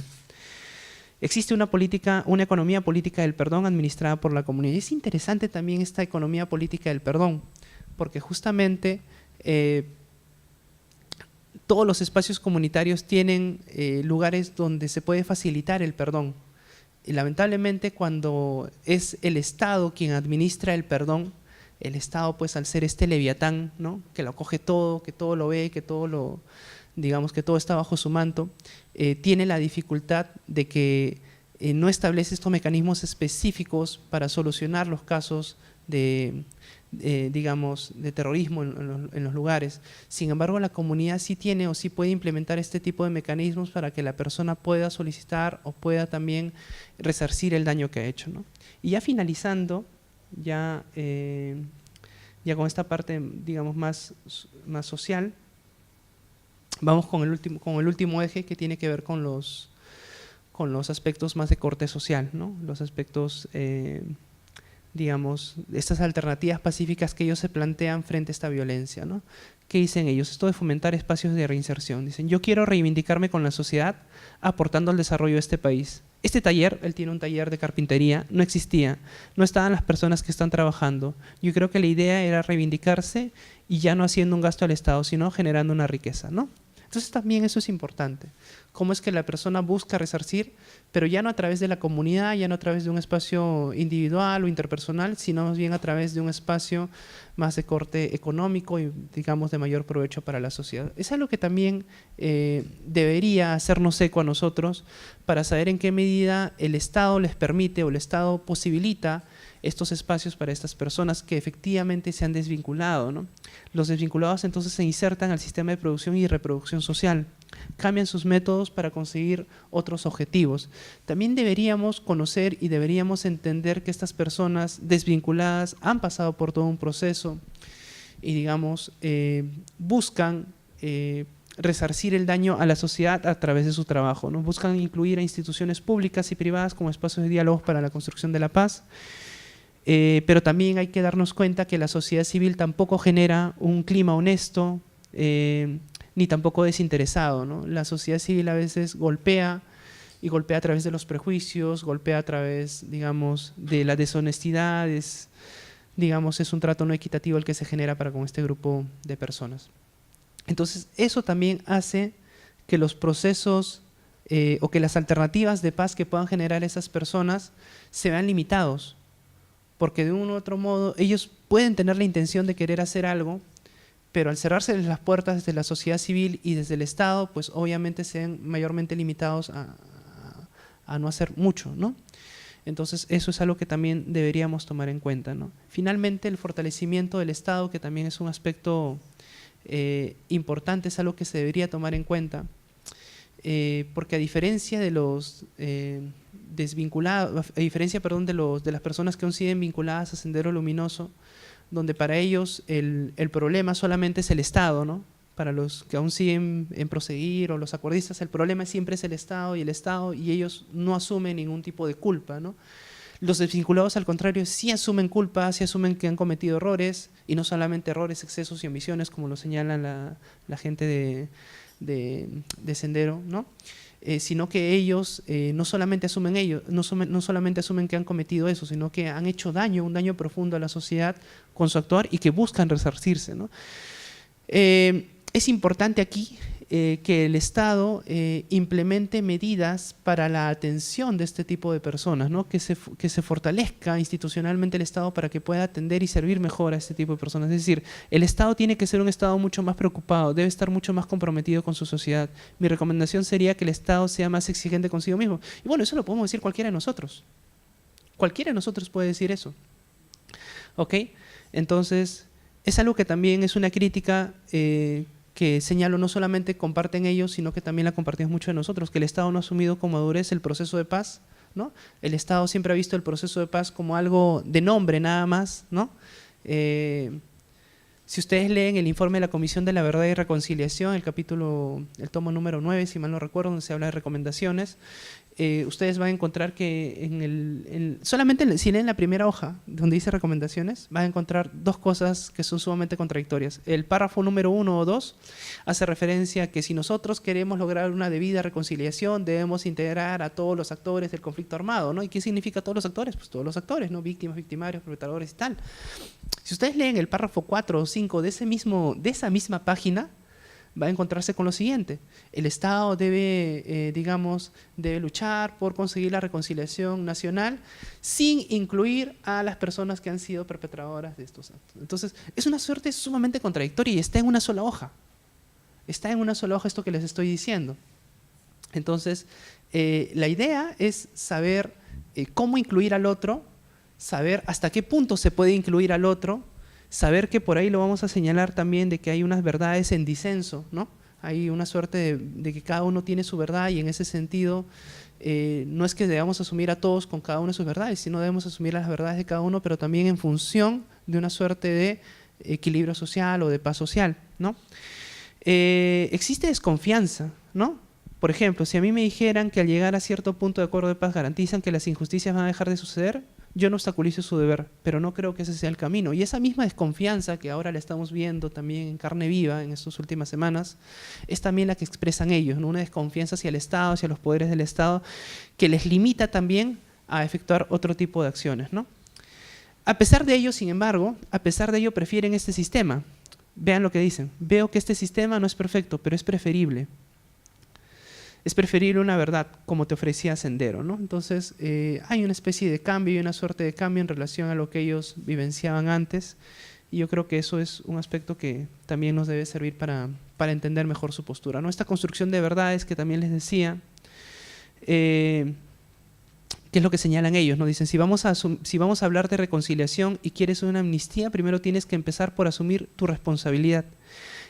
Existe una economía política del perdón administrada por la comunidad. Y es interesante también esta economía política del perdón, porque justamente todos los espacios comunitarios tienen lugares donde se puede facilitar el perdón. Y lamentablemente cuando es el Estado quien administra el perdón, el Estado, pues al ser este leviatán, ¿no?, que lo acoge todo, que todo lo ve, que todo lo, digamos, que todo está bajo su manto, tiene la dificultad de que no establece estos mecanismos específicos para solucionar los casos de digamos, de terrorismo en los lugares. Sin embargo, la comunidad sí tiene o sí puede implementar este tipo de mecanismos para que la persona pueda solicitar o pueda también resarcir el daño que ha hecho, ¿no? Y ya finalizando, ya con esta parte, digamos, más social, vamos con el último eje, que tiene que ver con los aspectos más de corte social, ¿no? Los aspectos, digamos, estas alternativas pacíficas que ellos se plantean frente a esta violencia, ¿no? ¿Qué dicen ellos? Esto de fomentar espacios de reinserción. Dicen, yo quiero reivindicarme con la sociedad aportando al desarrollo de este país. Este taller, él tiene un taller de carpintería, no existía, no estaban las personas que están trabajando. Yo creo que la idea era reivindicarse y ya no haciendo un gasto al Estado, sino generando una riqueza, ¿no? Entonces también eso es importante. Cómo es que la persona busca resarcir, pero ya no a través de la comunidad, ya no a través de un espacio individual o interpersonal, sino más bien a través de un espacio más de corte económico y, digamos, de mayor provecho para la sociedad. Es algo que también debería hacernos eco a nosotros para saber en qué medida el Estado les permite o el Estado posibilita estos espacios para estas personas que efectivamente se han desvinculado, ¿no? Los desvinculados entonces se insertan al sistema de producción y reproducción social, cambian sus métodos para conseguir otros objetivos. También deberíamos conocer y deberíamos entender que estas personas desvinculadas han pasado por todo un proceso y, digamos, buscan resarcir el daño a la sociedad a través de su trabajo, ¿no? Buscan incluir a instituciones públicas y privadas como espacios de diálogo para la construcción de la paz. Pero también hay que darnos cuenta que la sociedad civil tampoco genera un clima honesto, ni tampoco desinteresado, ¿no? La sociedad civil a veces golpea, y golpea a través de los prejuicios, golpea a través, digamos, de la deshonestidad, digamos, es un trato no equitativo el que se genera para con este grupo de personas. Entonces, eso también hace que los procesos o que las alternativas de paz que puedan generar esas personas se vean limitados, porque de un u otro modo ellos pueden tener la intención de querer hacer algo, pero al cerrarse las puertas desde la sociedad civil y desde el Estado, pues obviamente se ven mayormente limitados a no hacer mucho, ¿no? Entonces eso es algo que también deberíamos tomar en cuenta, ¿no? Finalmente, el fortalecimiento del Estado, que también es un aspecto importante, es algo que se debería tomar en cuenta, porque a diferencia de los desvinculados, a diferencia, perdón, de las personas que aún siguen vinculadas a Sendero Luminoso, donde para ellos el problema solamente es el Estado, ¿no? Para los que aún siguen en proseguir o los acuerdistas, el problema siempre es el Estado y ellos no asumen ningún tipo de culpa, ¿no? Los desvinculados, al contrario, sí asumen culpa, sí asumen que han cometido errores, y no solamente errores, excesos y omisiones, como lo señala la gente de Sendero, ¿no? Sino que ellos no solamente asumen que han cometido eso, sino que han hecho daño, un daño profundo a la sociedad con su actuar y que buscan resarcirse, ¿no? Es importante aquí que el Estado implemente medidas para la atención de este tipo de personas, ¿no? Que se fortalezca institucionalmente el Estado para que pueda atender y servir mejor a este tipo de personas. Es decir, el Estado tiene que ser un Estado mucho más preocupado, debe estar mucho más comprometido con su sociedad. Mi recomendación sería que el Estado sea más exigente consigo mismo. Y bueno, eso lo podemos decir cualquiera de nosotros. Cualquiera de nosotros puede decir eso. ¿Ok? Entonces, es algo que también es una crítica que señalo, no solamente comparten ellos, sino que también la compartimos mucho de nosotros, que el Estado no ha asumido con madurez el proceso de paz, ¿no? El Estado siempre ha visto el proceso de paz como algo de nombre nada más, ¿no? Si ustedes leen el informe de la Comisión de la Verdad y Reconciliación, el tomo número 9, si mal no recuerdo, donde se habla de recomendaciones, ustedes van a encontrar que solamente si leen la primera hoja donde dice recomendaciones, van a encontrar dos cosas que son sumamente contradictorias. El párrafo número 1 o 2 hace referencia a que si nosotros queremos lograr una debida reconciliación, debemos integrar a todos los actores del conflicto armado, ¿no? ¿Y qué significa todos los actores? Pues todos los actores, ¿no? Víctimas, victimarios, perpetradores y tal. Si ustedes leen el párrafo 4 o 5 de esa misma página, va a encontrarse con lo siguiente: el Estado debe luchar por conseguir la reconciliación nacional sin incluir a las personas que han sido perpetradoras de estos actos. Entonces, es una suerte sumamente contradictoria y está en una sola hoja. Está en una sola hoja esto que les estoy diciendo. Entonces, la idea es saber cómo incluir al otro, saber hasta qué punto se puede incluir al otro, saber que por ahí lo vamos a señalar también de que hay unas verdades en disenso, ¿no? Hay una suerte de que cada uno tiene su verdad y en ese sentido no es que debamos asumir a todos con cada una de sus verdades, sino debemos asumir las verdades de cada uno, pero también en función de una suerte de equilibrio social o de paz social, ¿no? Existe desconfianza, ¿no? Por ejemplo, si a mí me dijeran que al llegar a cierto punto de acuerdo de paz garantizan que las injusticias van a dejar de suceder, yo no obstaculizo su deber, pero no creo que ese sea el camino. Y esa misma desconfianza que ahora la estamos viendo también en carne viva en estas últimas semanas, es también la que expresan ellos, ¿no? Una desconfianza hacia el Estado, hacia los poderes del Estado, que les limita también a efectuar otro tipo de acciones, ¿no? A pesar de ello, sin embargo, prefieren este sistema. Vean lo que dicen: veo que este sistema no es perfecto, pero es preferible. Es preferible una verdad, como te ofrecía Sendero, ¿no? Entonces, hay una especie de cambio y una suerte de cambio en relación a lo que ellos vivenciaban antes, y yo creo que eso es un aspecto que también nos debe servir para entender mejor su postura, ¿no? Esta construcción de verdades que también les decía, ¿qué es lo que señalan ellos, ¿no? Dicen, si vamos a hablar de reconciliación y quieres una amnistía, primero tienes que empezar por asumir tu responsabilidad.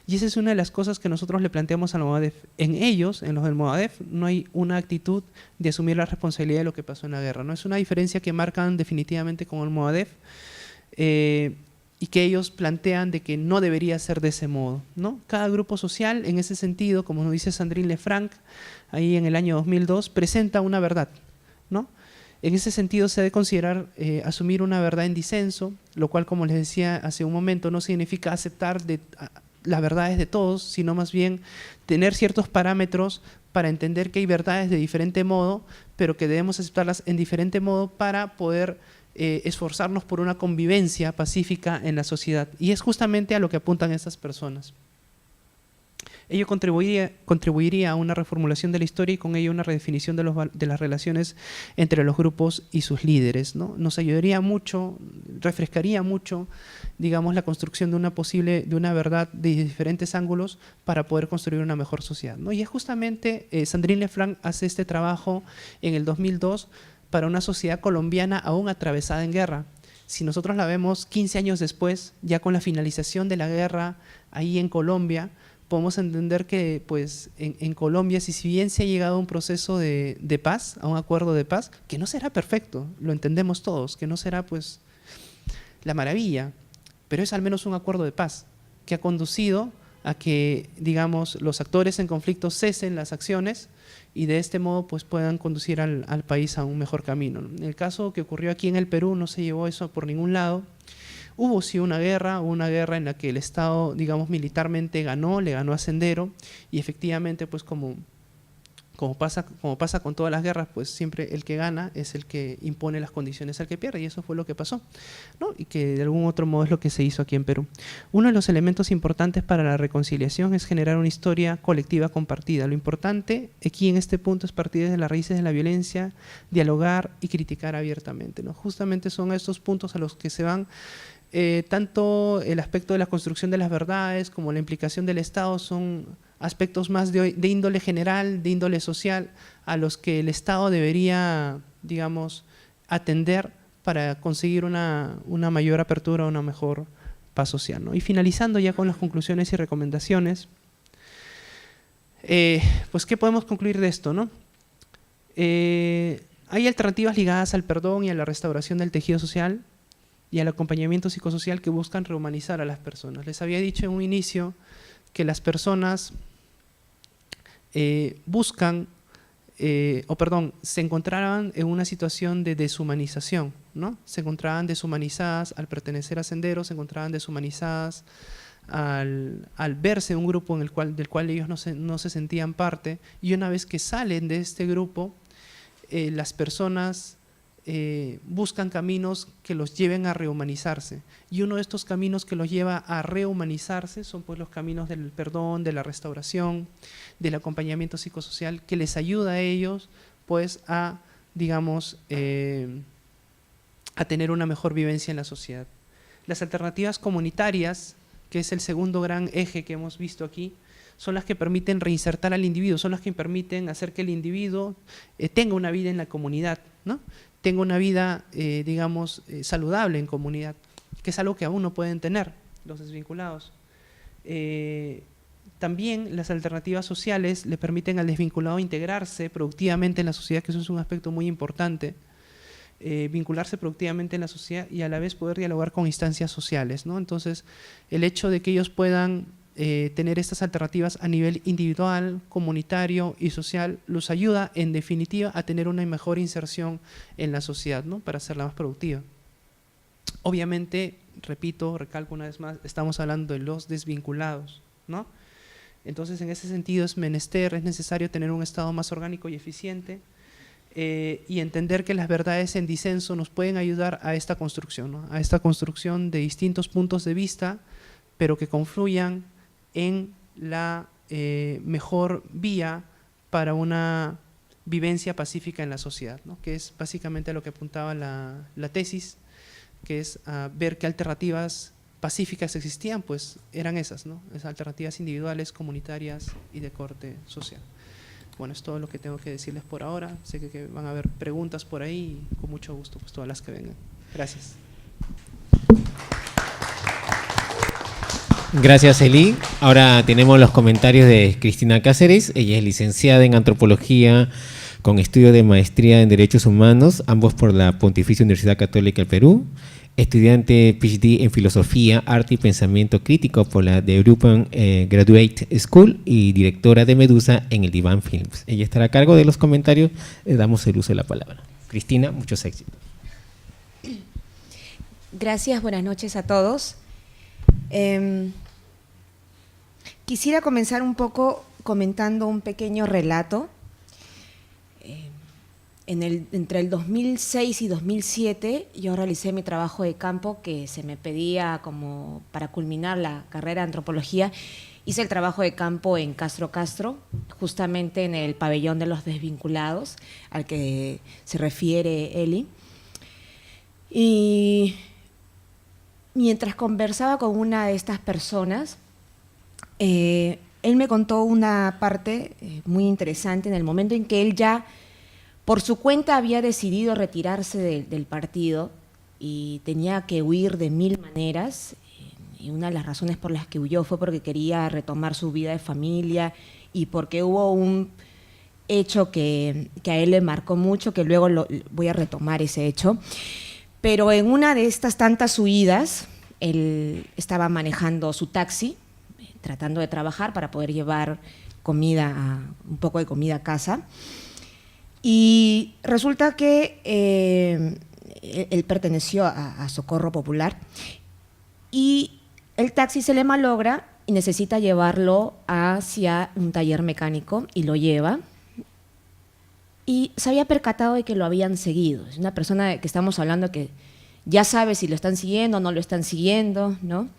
Y esa es una de las cosas que nosotros le planteamos al Movadef. En ellos, en los del Movadef, no hay una actitud de asumir la responsabilidad de lo que pasó en la guerra, ¿no? Es una diferencia que marcan definitivamente con el Movadef y que ellos plantean de que no debería ser de ese modo, ¿no? Cada grupo social, en ese sentido, como nos dice Sandrine Lefranc, ahí en el año 2002, presenta una verdad, ¿no? En ese sentido se debe considerar asumir una verdad en disenso, lo cual, como les decía hace un momento, no significa aceptar las verdades de todos, sino más bien tener ciertos parámetros para entender que hay verdades de diferente modo, pero que debemos aceptarlas en diferente modo para poder esforzarnos por una convivencia pacífica en la sociedad. Y es justamente a lo que apuntan estas personas. Ello contribuiría a una reformulación de la historia y con ello una redefinición de las relaciones entre los grupos y sus líderes, ¿no? Nos ayudaría mucho, refrescaría mucho, digamos, la construcción de una verdad de diferentes ángulos para poder construir una mejor sociedad, ¿no? Y es justamente, Sandrine Lefranc hace este trabajo en el 2002 para una sociedad colombiana aún atravesada en guerra. Si nosotros la vemos 15 años después, ya con la finalización de la guerra ahí en Colombia, podemos entender que pues, en Colombia, si bien se ha llegado a un proceso de paz, a un acuerdo de paz, que no será perfecto, lo entendemos todos, que no será pues la maravilla, pero es al menos un acuerdo de paz que ha conducido a que, digamos, los actores en conflicto cesen las acciones y de este modo pues, puedan conducir al país a un mejor camino. En el caso que ocurrió aquí en el Perú, no se llevó eso por ningún lado. Hubo sí una guerra en la que el Estado, digamos, militarmente le ganó a Sendero, y efectivamente, pues como como pasa con todas las guerras, pues siempre el que gana es el que impone las condiciones al que pierde, y eso fue lo que pasó, ¿no? Y que de algún otro modo es lo que se hizo aquí en Perú. Uno de los elementos importantes para la reconciliación es generar una historia colectiva compartida. Lo importante aquí en este punto es partir desde las raíces de la violencia, dialogar y criticar abiertamente, ¿no? Justamente son estos puntos a los que se van tanto el aspecto de la construcción de las verdades como la implicación del Estado son aspectos más de índole general, de índole social, a los que el Estado debería, digamos, atender para conseguir una mayor apertura, una mejor paz social, ¿no? Y finalizando ya con las conclusiones y recomendaciones, pues ¿qué podemos concluir de esto, no? Hay alternativas ligadas al perdón y a la restauración del tejido social y al acompañamiento psicosocial que buscan rehumanizar a las personas. Les había dicho en un inicio que las personas se encontraban en una situación de deshumanización, ¿no? Se encontraban deshumanizadas al pertenecer a senderos, se encontraban deshumanizadas al verse un grupo del cual ellos no se sentían parte, y una vez que salen de este grupo, las personas buscan caminos que los lleven a rehumanizarse, y uno de estos caminos que los lleva a rehumanizarse son pues los caminos del perdón, de la restauración, del acompañamiento psicosocial, que les ayuda a ellos pues a, digamos, a tener una mejor vivencia en la sociedad. Las alternativas comunitarias, que es el segundo gran eje que hemos visto aquí, son las que permiten reinsertar al individuo, son las que permiten hacer que el individuo tenga una vida en la comunidad, ¿no? Tenga una vida, digamos, saludable en comunidad, que es algo que aún no pueden tener los desvinculados. También las alternativas sociales le permiten al desvinculado integrarse productivamente en la sociedad, que eso es un aspecto muy importante, vincularse productivamente en la sociedad y a la vez poder dialogar con instancias sociales, ¿no? Entonces, el hecho de que ellos puedan tener estas alternativas a nivel individual, comunitario y social los ayuda en definitiva a tener una mejor inserción en la sociedad, ¿no? Para hacerla más productiva. Obviamente, repito, recalco una vez más, estamos hablando de los desvinculados, ¿no? Entonces, en ese sentido es necesario tener un Estado más orgánico y eficiente, y entender que las verdades en disenso nos pueden ayudar a esta construcción, ¿no? A esta construcción de distintos puntos de vista, pero que confluyan en la mejor vía para una vivencia pacífica en la sociedad, ¿no? Que es básicamente a lo que apuntaba la tesis, que es ver qué alternativas pacíficas existían, pues eran esas, ¿no? Esas alternativas individuales, comunitarias y de corte social. Bueno, es todo lo que tengo que decirles por ahora. Sé que van a haber preguntas por ahí y con mucho gusto, pues todas las que vengan. Gracias. Gracias, Eli. Ahora tenemos los comentarios de Cristina Cáceres. Ella es licenciada en Antropología con estudio de maestría en Derechos Humanos, ambos por la Pontificia Universidad Católica del Perú. Estudiante PhD en Filosofía, Arte y Pensamiento Crítico por la The European Graduate School y directora de Medusa en el Diván Films. Ella estará a cargo de los comentarios. Le damos el uso de la palabra. Cristina, muchos éxitos. Gracias, buenas noches a todos. Quisiera comenzar un poco comentando un pequeño relato. Entre el 2006 y 2007 yo realicé mi trabajo de campo que se me pedía como para culminar la carrera de antropología. Hice el trabajo de campo en Castro Castro, justamente en el pabellón de los desvinculados al que se refiere Eli. Y mientras conversaba con una de estas personas, él me contó una parte muy interesante en el momento en que él ya por su cuenta había decidido retirarse del partido y tenía que huir de mil maneras, y una de las razones por las que huyó fue porque quería retomar su vida de familia y porque hubo un hecho que a él le marcó mucho, que luego voy a retomar ese hecho. Pero en una de estas tantas huidas, él estaba manejando su taxi, tratando de trabajar para poder llevar un poco de comida a casa. Y resulta que él perteneció a Socorro Popular y el taxi se le malogra y necesita llevarlo hacia un taller mecánico y lo lleva. y se había percatado de que lo habían seguido. Es una persona que estamos hablando que ya sabe si lo están siguiendo o no lo están siguiendo, ¿no?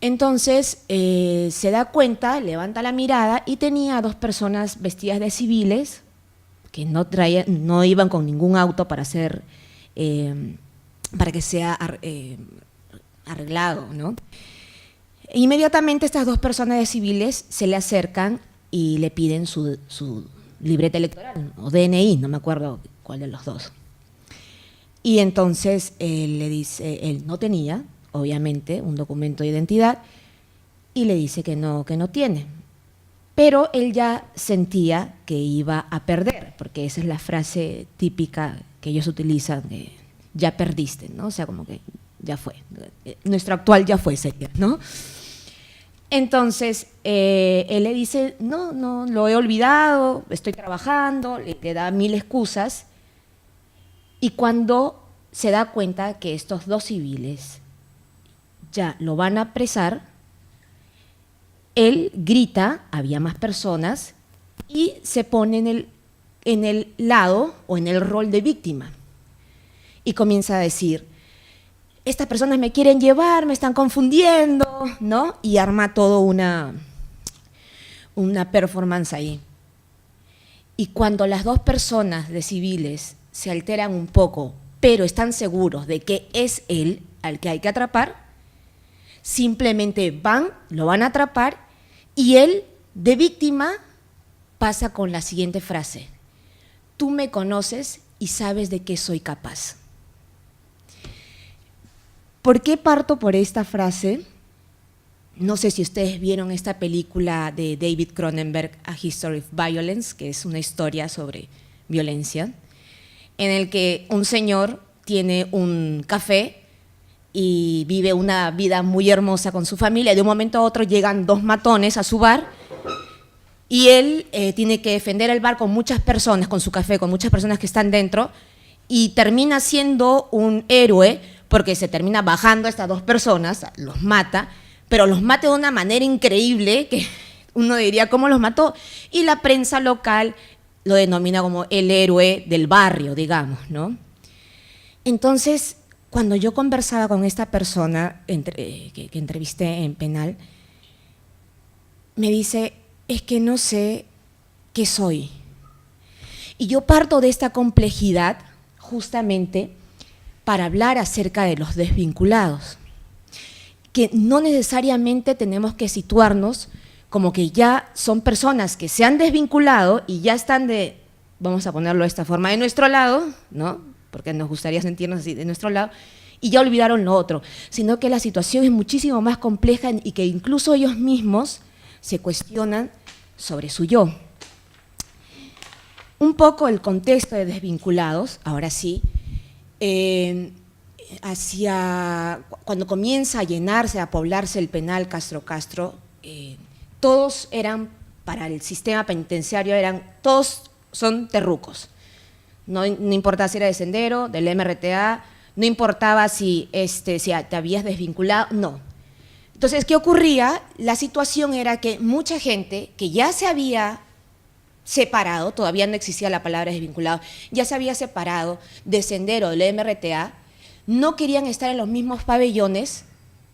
Entonces se da cuenta, levanta la mirada y tenía a 2 personas vestidas de civiles que no iban con ningún auto para que sea arreglado, ¿no? Inmediatamente estas 2 personas de civiles se le acercan y le piden su libreta electoral o DNI, no me acuerdo cuál de los dos. Y entonces él le dice, él no tenía, obviamente, un documento de identidad y le dice que no tiene. Pero él ya sentía que iba a perder, porque esa es la frase típica que ellos utilizan, de ya perdiste, ¿no? O sea, como que ya fue. Nuestro actual ya fue, sería, ¿no? Entonces, él le dice, no, lo he olvidado, estoy trabajando, le da 1000 excusas, y cuando se da cuenta que estos 2 civiles ya lo van a apresar, él grita, había más personas, y se pone en el lado o en el rol de víctima. Y comienza a decir, estas personas me quieren llevar, me están confundiendo, ¿no? Y arma todo una performance ahí. Y cuando las 2 personas de civiles se alteran un poco, pero están seguros de que es él al que hay que atrapar, simplemente lo van a atrapar y él, de víctima, pasa con la siguiente frase: tú me conoces y sabes de qué soy capaz. ¿Por qué parto por esta frase? No sé si ustedes vieron esta película de David Cronenberg, A History of Violence, que es una historia sobre violencia, en el que un señor tiene un café y vive una vida muy hermosa con su familia. De un momento a otro llegan 2 matones a su bar y él tiene que defender el bar con muchas personas, con su café, con muchas personas que están dentro, y termina siendo un héroe porque se termina bajando a estas 2 personas, los mata, pero los mata de una manera increíble que uno diría, ¿cómo los mató? Y la prensa local lo denomina como el héroe del barrio, digamos, ¿no? Entonces, cuando yo conversaba con esta persona que entrevisté en penal, me dice, es que no sé qué soy. Y yo parto de esta complejidad justamente para hablar acerca de los desvinculados, que no necesariamente tenemos que situarnos como que ya son personas que se han desvinculado y ya están vamos a ponerlo de esta forma, de nuestro lado, ¿no? Porque nos gustaría sentirnos así, de nuestro lado, y ya olvidaron lo otro, sino que la situación es muchísimo más compleja y que incluso ellos mismos se cuestionan sobre su yo. Un poco el contexto de desvinculados, ahora sí, cuando comienza a llenarse, a poblarse el penal Castro, todos eran, para el sistema penitenciario, todos son terrucos. No importaba si era de Sendero, del MRTA, no importaba si te habías desvinculado, no. Entonces, ¿qué ocurría? La situación era que mucha gente que ya se había separado, todavía no existía la palabra desvinculado, ya se había separado de Sendero, del MRTA, no querían estar en los mismos pabellones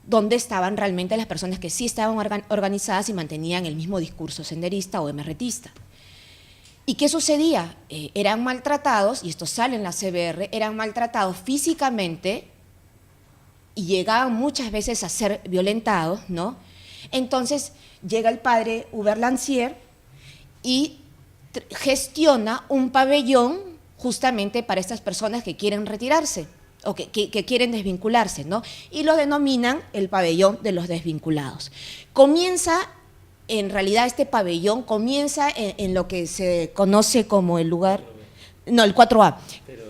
donde estaban realmente las personas que sí estaban organizadas y mantenían el mismo discurso senderista o MRTista. ¿Y qué sucedía? Eran maltratados, y esto sale en la CBR, eran maltratados físicamente y llegaban muchas veces a ser violentados, ¿no? Entonces llega el padre Hubert Lancier y gestiona un pabellón justamente para estas personas que quieren retirarse o que quieren desvincularse, ¿no? Y lo denominan el pabellón de los desvinculados. En realidad este pabellón comienza en lo que se conoce como el lugar, no, el 4A. Pero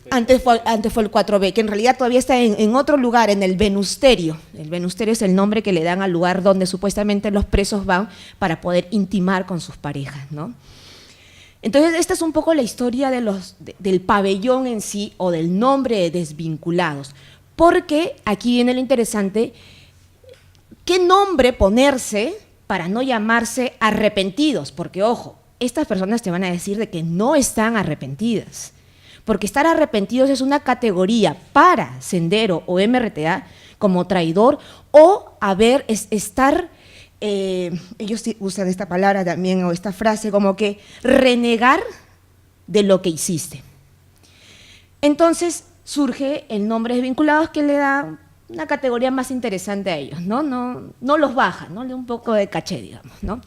antes fue el 4B, que en realidad todavía está en otro lugar, en el Venusterio. El Venusterio es el nombre que le dan al lugar donde supuestamente los presos van para poder intimar con sus parejas, ¿no? Entonces, esta es un poco la historia del pabellón en sí o del nombre de desvinculados, porque aquí viene lo interesante, ¿qué nombre ponerse para no llamarse arrepentidos? Porque, ojo, estas personas te van a decir de que no están arrepentidas. Porque estar arrepentidos es una categoría para Sendero o MRTA como traidor o estar, ellos usan esta palabra también o esta frase como que renegar de lo que hiciste. Entonces surge el nombre desvinculados que le da una categoría más interesante a ellos, ¿no? No los baja, ¿no? Le da un poco de caché, digamos, ¿no?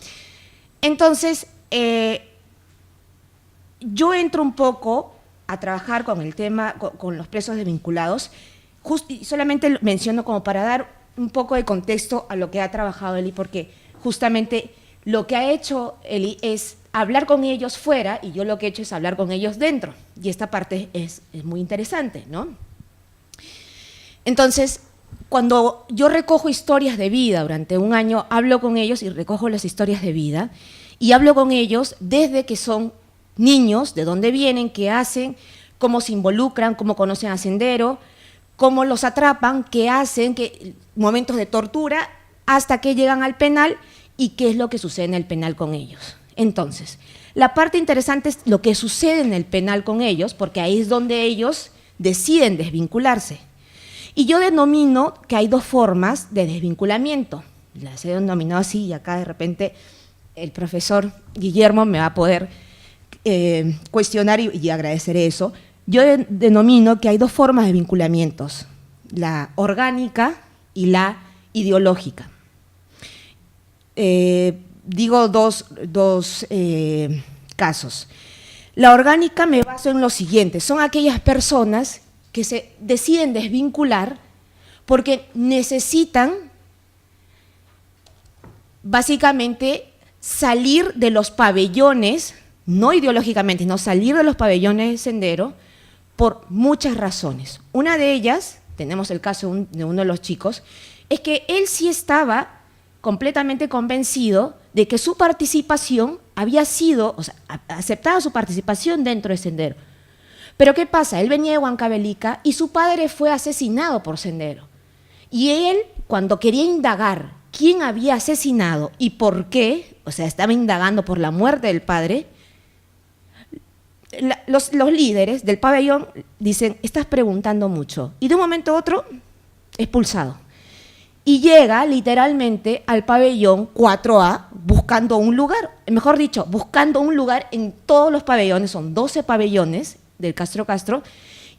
Entonces, yo entro un poco a trabajar con el tema, con los presos desvinculados, y solamente menciono como para dar un poco de contexto a lo que ha trabajado Eli, porque justamente lo que ha hecho Eli es hablar con ellos fuera y yo lo que he hecho es hablar con ellos dentro, y esta parte es muy interesante, ¿no? Entonces, cuando yo recojo historias de vida durante un año, hablo con ellos y recojo las historias de vida, y hablo con ellos desde que son niños, de dónde vienen, qué hacen, cómo se involucran, cómo conocen a Sendero, cómo los atrapan, qué hacen, momentos de tortura, hasta que llegan al penal y qué es lo que sucede en el penal con ellos. Entonces, la parte interesante es lo que sucede en el penal con ellos, porque ahí es donde ellos deciden desvincularse. Y yo denomino que hay dos formas de desvinculamiento. Las he denominado así y acá de repente el profesor Guillermo me va a poder cuestionar y agradecer eso. Yo denomino que hay dos formas de vinculamientos, la orgánica y la ideológica. Digo dos casos. La orgánica me baso en lo siguiente, son aquellas personas que se deciden desvincular porque necesitan básicamente salir de los pabellones, no ideológicamente, sino salir de los pabellones de Sendero por muchas razones. Una de ellas, tenemos el caso de uno de los chicos, es que él sí estaba completamente convencido de que su participación había sido, o sea, aceptaba su participación dentro de Sendero. Pero ¿qué pasa? Él venía de Huancavelica y su padre fue asesinado por Sendero. Y él, cuando quería indagar quién había asesinado y por qué, o sea, estaba indagando por la muerte del padre, los líderes del pabellón dicen, estás preguntando mucho. Y de un momento a otro, expulsado. Y llega literalmente al pabellón 4A buscando un lugar, mejor dicho, buscando un lugar en todos los pabellones, son 12 pabellones del Castro,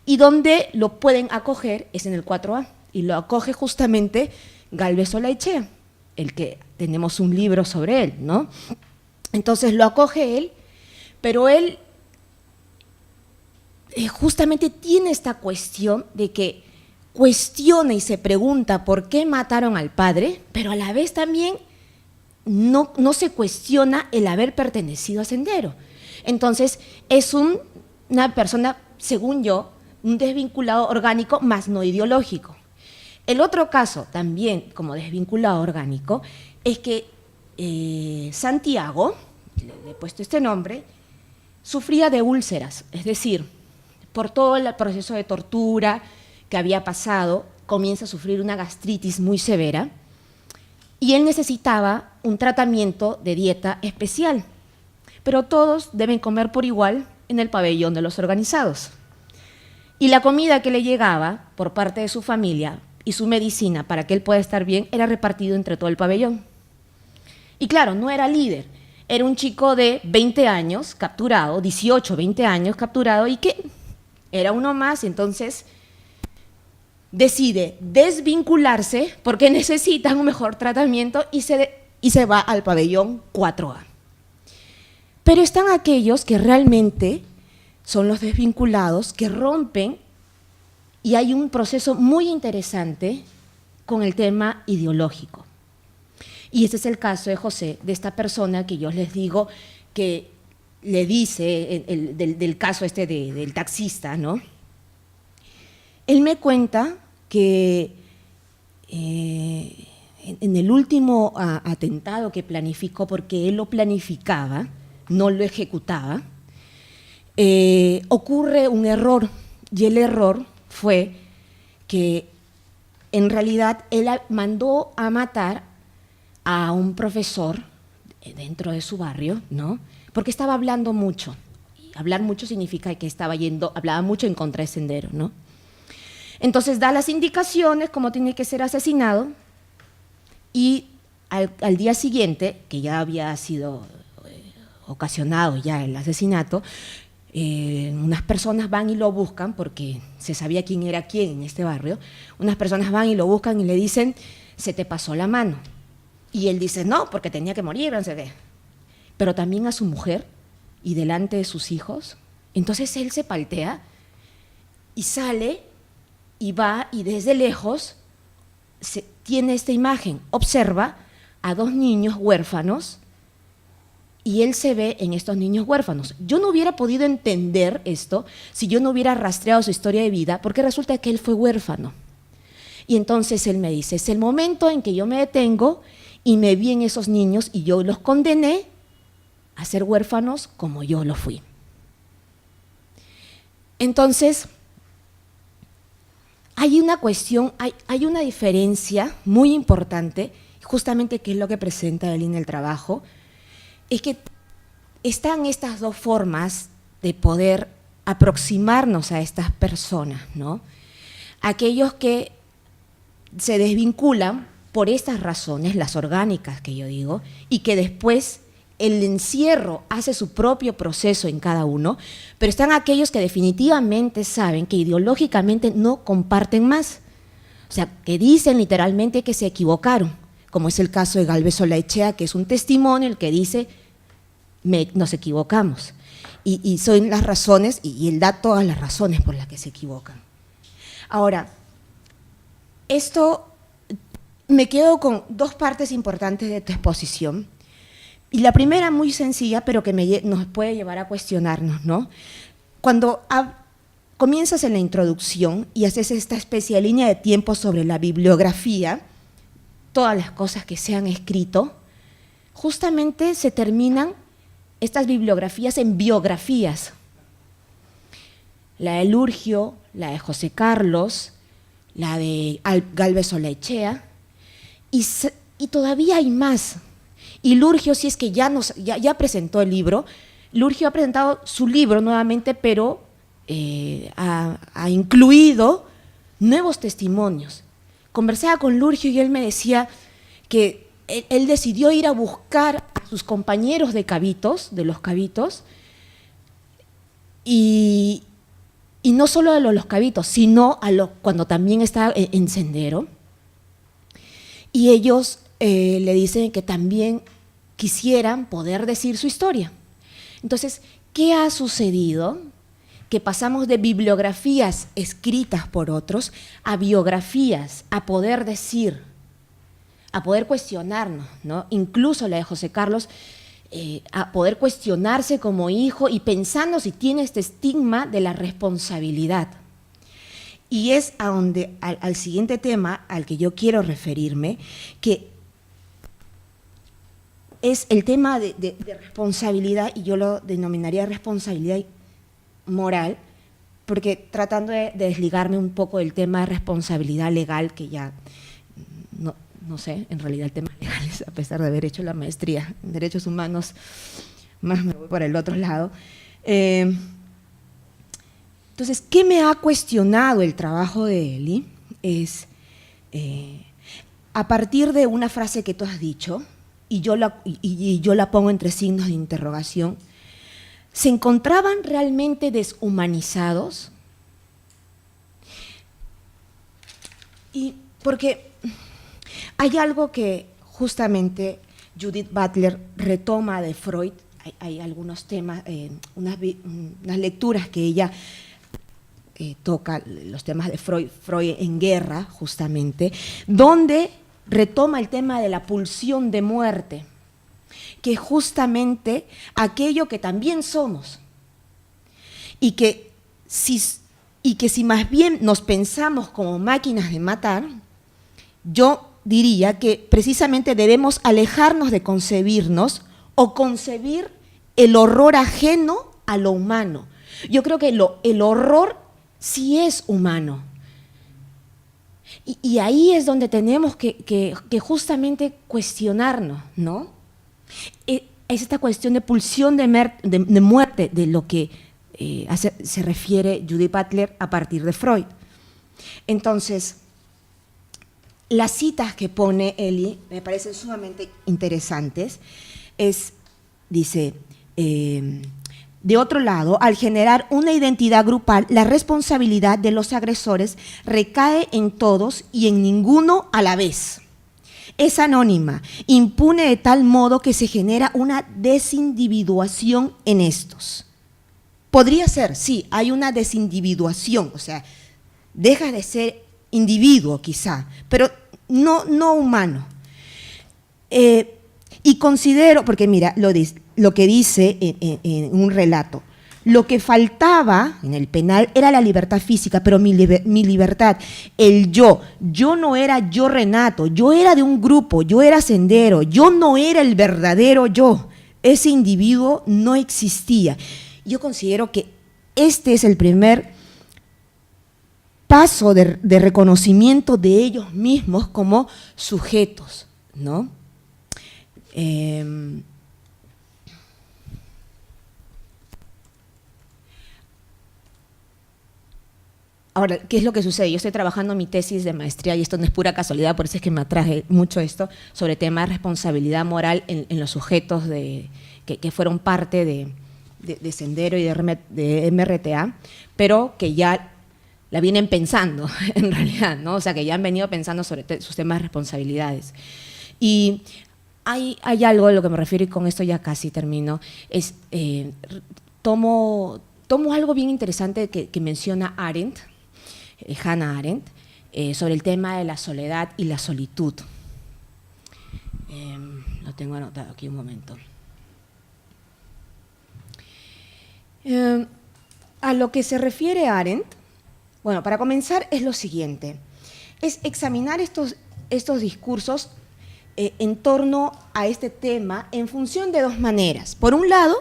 y donde lo pueden acoger es en el 4A, y lo acoge justamente Gálvez Olaechea, el que tenemos un libro sobre él, ¿no? Entonces lo acoge él, pero él justamente tiene esta cuestión de que cuestiona y se pregunta por qué mataron al padre, pero a la vez también no se cuestiona el haber pertenecido a Sendero. Entonces es una persona, según yo, un desvinculado orgánico más no ideológico. El otro caso, también como desvinculado orgánico, es que Santiago, le he puesto este nombre, sufría de úlceras, es decir, por todo el proceso de tortura que había pasado, comienza a sufrir una gastritis muy severa y él necesitaba un tratamiento de dieta especial, pero todos deben comer por igual en el pabellón de los organizados. Y la comida que le llegaba por parte de su familia y su medicina para que él pueda estar bien era repartido entre todo el pabellón. Y claro, no era líder, era un chico de 20 años capturado, 18, 20 años capturado y que era uno más, entonces decide desvincularse porque necesitan un mejor tratamiento y se va al pabellón 4A. Pero están aquellos que realmente son los desvinculados, que rompen, y hay un proceso muy interesante con el tema ideológico. Y este es el caso de José, de esta persona que yo les digo que le dice, del caso este del taxista, ¿no? Él me cuenta que en el último atentado que planificó, porque él lo planificaba, no lo ejecutaba, ocurre un error, y el error fue que en realidad él mandó a matar a un profesor dentro de su barrio, ¿no? porque estaba hablando mucho. Y hablar mucho significa que hablaba mucho en contra del sendero, ¿no? Entonces da las indicaciones cómo tiene que ser asesinado y al día siguiente, que ya había sido ocasionado ya el asesinato, unas personas van y lo buscan, porque se sabía quién era quién en este barrio, unas personas van y lo buscan y le dicen, se te pasó la mano. Y él dice, no, porque tenía que morir, no sé qué. Pero también a su mujer y delante de sus hijos. Entonces él se paltea y sale y va y desde lejos tiene esta imagen, observa a 2 niños huérfanos y él se ve en estos niños huérfanos. Yo no hubiera podido entender esto si yo no hubiera rastreado su historia de vida, porque resulta que él fue huérfano. Y entonces él me dice, es el momento en que yo me detengo y me vi en esos niños y yo los condené a ser huérfanos como yo lo fui. Entonces, hay una cuestión, hay una diferencia muy importante, justamente que es lo que presenta él en el trabajo, es que están estas 2 formas de poder aproximarnos a estas personas, ¿no? Aquellos que se desvinculan por estas razones, las orgánicas que yo digo, y que después el encierro hace su propio proceso en cada uno, pero están aquellos que definitivamente saben que ideológicamente no comparten más, o sea, que dicen literalmente que se equivocaron, como es el caso de Gálvez Olaechea, que es un testimonio el que dice, nos equivocamos, y son las razones, y él da todas las razones por las que se equivocan. Ahora, me quedo con 2 partes importantes de tu exposición, y la primera muy sencilla, pero que nos puede llevar a cuestionarnos, ¿no? Cuando comienzas en la introducción y haces esta especie de línea de tiempo sobre la bibliografía, todas las cosas que se han escrito, justamente se terminan estas bibliografías en biografías. La de Lurgio, la de José Carlos, la de Gálvez Olaechea, y todavía hay más. Y Lurgio, si es que ya presentó el libro, Lurgio ha presentado su libro nuevamente, pero ha incluido nuevos testimonios. Conversaba con Lurgio y él me decía que él decidió ir a buscar a sus compañeros de los cabitos, y no solo a los cabitos, sino cuando también estaba en Sendero, y ellos le dicen que también quisieran poder decir su historia. Entonces, ¿qué ha sucedido? Que pasamos de bibliografías escritas por otros a biografías, a poder decir, a poder cuestionarnos, ¿no? Incluso la de José Carlos, a poder cuestionarse como hijo y pensando si tiene este estigma de la responsabilidad. Y es al siguiente tema al que yo quiero referirme, que es el tema de responsabilidad, y yo lo denominaría responsabilidad moral, porque tratando de desligarme un poco del tema de responsabilidad legal, que ya no sé, en realidad el tema legal es, a pesar de haber hecho la maestría en Derechos Humanos, más me voy por el otro lado. Entonces, ¿qué me ha cuestionado el trabajo de Eli? Es, a partir de una frase que tú has dicho, y yo la pongo entre signos de interrogación, ¿se encontraban realmente deshumanizados? Y porque hay algo que justamente Judith Butler retoma de Freud, hay algunos temas, unas lecturas que ella toca, los temas de Freud en Guerra, justamente, donde retoma el tema de la pulsión de muerte, que es justamente aquello que también somos, y que si más bien nos pensamos como máquinas de matar, yo diría que precisamente debemos alejarnos de concebirnos o concebir el horror ajeno a lo humano. Yo creo que el horror sí es humano. Y ahí es donde tenemos que justamente cuestionarnos, ¿no? es esta cuestión de pulsión de muerte, de lo que se refiere Judith Butler a partir de Freud. Entonces, las citas que pone Eli me parecen sumamente interesantes. Dice, de otro lado, al generar una identidad grupal, la responsabilidad de los agresores recae en todos y en ninguno a la vez. Es anónima, impune de tal modo que se genera una desindividuación en estos. Podría ser, sí, hay una desindividuación, o sea, dejas de ser individuo quizá, pero no humano. Y considero, porque mira, lo que dice en un relato, lo que faltaba en el penal era la libertad física, pero mi libertad, el yo no era yo Renato, yo era de un grupo, yo era Sendero, yo no era el verdadero yo, ese individuo no existía. Yo considero que este es el primer paso de reconocimiento de ellos mismos como sujetos, ¿no? Ahora, ¿qué es lo que sucede? Yo estoy trabajando mi tesis de maestría, y esto no es pura casualidad, por eso es que me atraje mucho esto, sobre tema de responsabilidad moral en los sujetos que fueron parte de Sendero y de MRTA, pero que ya la vienen pensando, en realidad, ¿no? O sea, que ya han venido pensando sobre sus temas de responsabilidades. Y hay algo a lo que me refiero, y con esto ya casi termino, es tomo algo bien interesante que menciona Arendt, Hannah Arendt, sobre el tema de la soledad y la solitud. Lo tengo anotado aquí un momento. A lo que se refiere Arendt, bueno, para comenzar es lo siguiente, es examinar estos discursos en torno a este tema en función de dos maneras. Por un lado,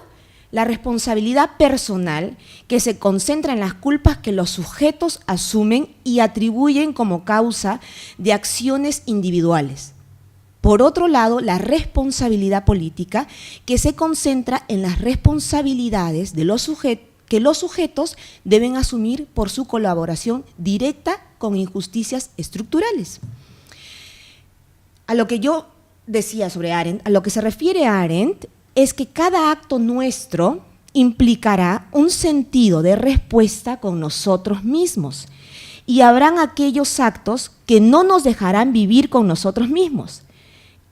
la responsabilidad personal, que se concentra en las culpas que los sujetos asumen y atribuyen como causa de acciones individuales. Por otro lado, la responsabilidad política, que se concentra en las responsabilidades de que los sujetos deben asumir por su colaboración directa con injusticias estructurales. A lo que yo decía sobre Arendt, a lo que se refiere a Arendt, es que cada acto nuestro implicará un sentido de respuesta con nosotros mismos, y habrán aquellos actos que no nos dejarán vivir con nosotros mismos.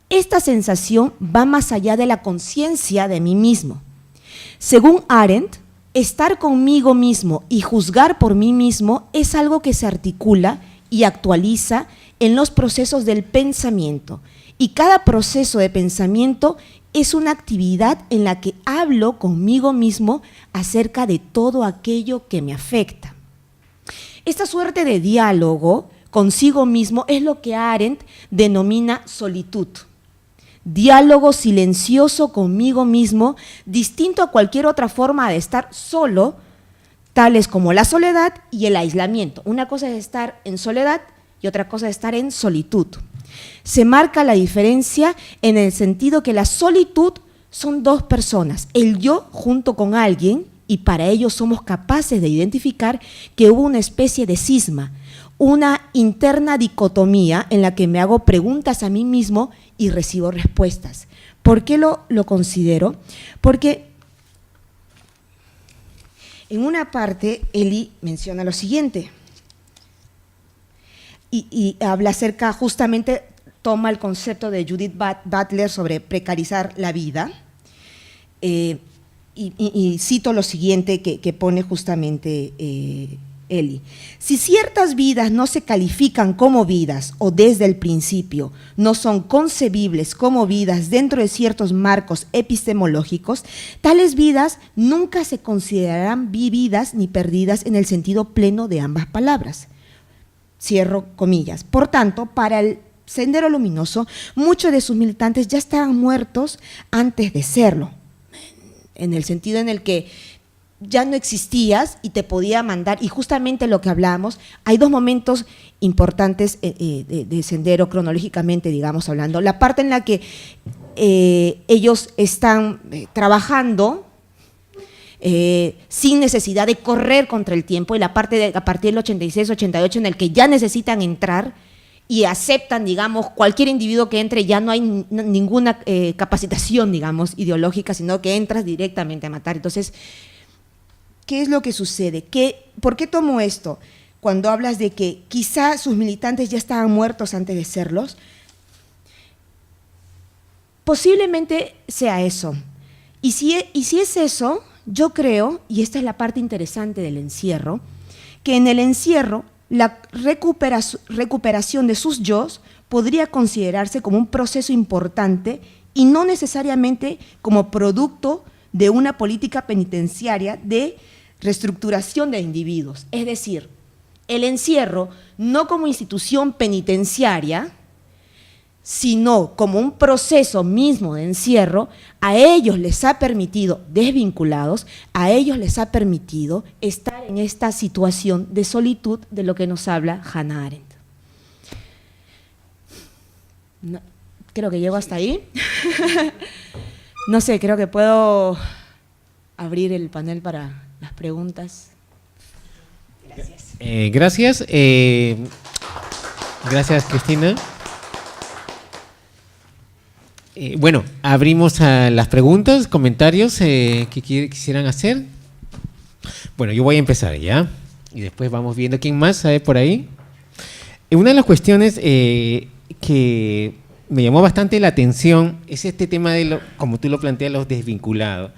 Esta sensación va más allá de la conciencia de mí mismo. Según Arendt, estar conmigo mismo y juzgar por mí mismo es algo que se articula y actualiza en los procesos del pensamiento, y cada proceso de pensamiento es una actividad en la que hablo conmigo mismo acerca de todo aquello que me afecta. Esta suerte de diálogo consigo mismo es lo que Arendt denomina solitud. Diálogo silencioso conmigo mismo, distinto a cualquier otra forma de estar solo, tales como la soledad y el aislamiento. Una cosa es estar en soledad y otra cosa es estar en solitud. Se marca la diferencia en el sentido que la solitud son dos personas, el yo junto con alguien, y para ello somos capaces de identificar que hubo una especie de cisma, una interna dicotomía en la que me hago preguntas a mí mismo y recibo respuestas. ¿Por qué lo considero? Porque en una parte Eli menciona lo siguiente, y habla acerca, justamente toma el concepto de Judith Butler sobre precarizar la vida, y cito lo siguiente que pone justamente Eli. Si ciertas vidas no se califican como vidas o desde el principio no son concebibles como vidas dentro de ciertos marcos epistemológicos, tales vidas nunca se considerarán vividas ni perdidas en el sentido pleno de ambas palabras. Cierro comillas. Por tanto, para el Sendero Luminoso, muchos de sus militantes ya estaban muertos antes de serlo, en el sentido en el que ya no existías y te podía mandar, y justamente lo que hablábamos, hay dos momentos importantes de Sendero cronológicamente, digamos, hablando. La parte en la que ellos están trabajando sin necesidad de correr contra el tiempo, y la parte a partir del 86, 88 en el que ya necesitan entrar y aceptan, digamos, cualquier individuo que entre, ya no hay ninguna capacitación, digamos, ideológica, sino que entras directamente a matar. Entonces, ¿qué es lo que sucede? ¿Por qué tomo esto? Cuando hablas de que quizá sus militantes ya estaban muertos antes de serlos, posiblemente sea eso. Y si es eso, yo creo, y esta es la parte interesante del encierro, que en el encierro la recuperación de sus yos podría considerarse como un proceso importante y no necesariamente como producto de una política penitenciaria de reestructuración de individuos. Es decir, el encierro no como institución penitenciaria, sino como un proceso mismo de encierro, a ellos les ha permitido, desvinculados, a ellos les ha permitido estar en esta situación de solitud de lo que nos habla Hannah Arendt. No, creo que llego hasta ahí. No sé, creo que puedo abrir el panel para las preguntas. Gracias. Gracias, Cristina. Bueno, abrimos a las preguntas, comentarios que quisieran hacer. Bueno, yo voy a empezar ya, y después vamos viendo quién más sabe por ahí. Una de las cuestiones que me llamó bastante la atención es este tema de, como tú lo planteas, los desvinculados.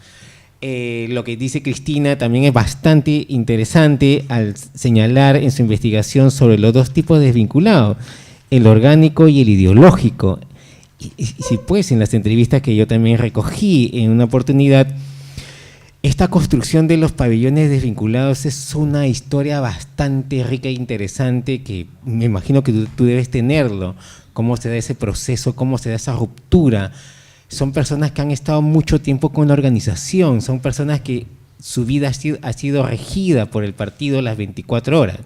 Lo que dice Cristina también es bastante interesante al señalar en su investigación sobre los dos tipos de desvinculados, el orgánico y el ideológico. Y si pues, en las entrevistas que yo también recogí en una oportunidad, esta construcción de los pabellones desvinculados es una historia bastante rica e interesante que me imagino que tú debes tenerlo. Cómo se da ese proceso, cómo se da esa ruptura. Son personas que han estado mucho tiempo con la organización, son personas que su vida ha sido regida por el partido las 24 horas.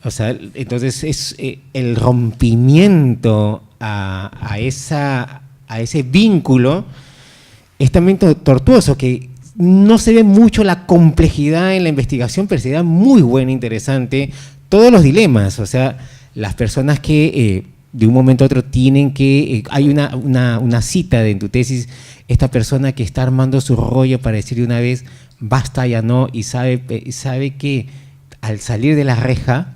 O sea, entonces es el rompimiento a ese vínculo es también tortuoso, que no se ve mucho la complejidad en la investigación, pero se da muy buena, interesante, todos los dilemas, o sea, las personas que de un momento a otro tienen que, hay una cita en tu tesis, esta persona que está armando su rollo para decir de una vez, basta, ya no, y sabe que al salir de la reja,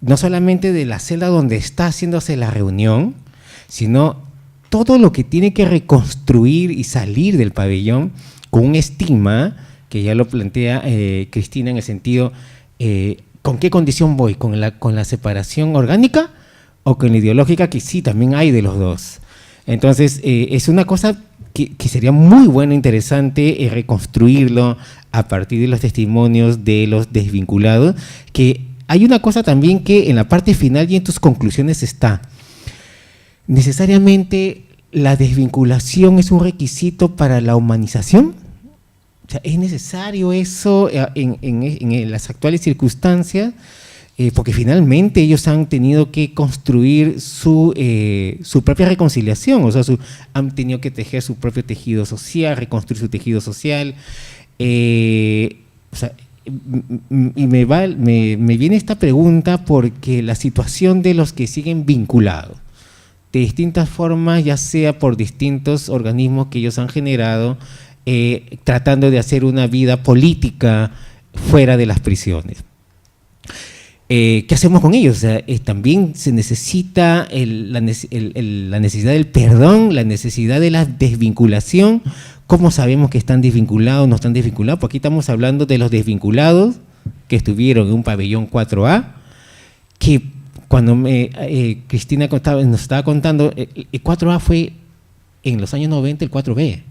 no solamente de la celda donde está haciéndose la reunión, sino todo lo que tiene que reconstruir y salir del pabellón con un estigma, que ya lo plantea Cristina en el sentido, ¿con qué condición voy? ¿Con la separación orgánica o con la ideológica? Que sí, también hay de los dos. Entonces, es una cosa que sería muy bueno, interesante reconstruirlo a partir de los testimonios de los desvinculados, que hay una cosa también que en la parte final y en tus conclusiones está. ¿Necesariamente la desvinculación es un requisito para la humanización? O sea, ¿es necesario eso en las actuales circunstancias? Porque finalmente ellos han tenido que construir su propia reconciliación, o sea, han tenido que tejer su propio tejido social, reconstruir su tejido social. O sea, y me viene esta pregunta porque la situación de los que siguen vinculados de distintas formas, ya sea por distintos organismos que ellos han generado, tratando de hacer una vida política fuera de las prisiones. ¿Qué hacemos con ellos? O sea, también se necesita la necesidad del perdón, la necesidad de la desvinculación. ¿Cómo sabemos que están desvinculados o no están desvinculados? Porque aquí estamos hablando de los desvinculados que estuvieron en un pabellón 4A, que cuando Cristina nos estaba contando, el 4A fue en los años 90 el 4B.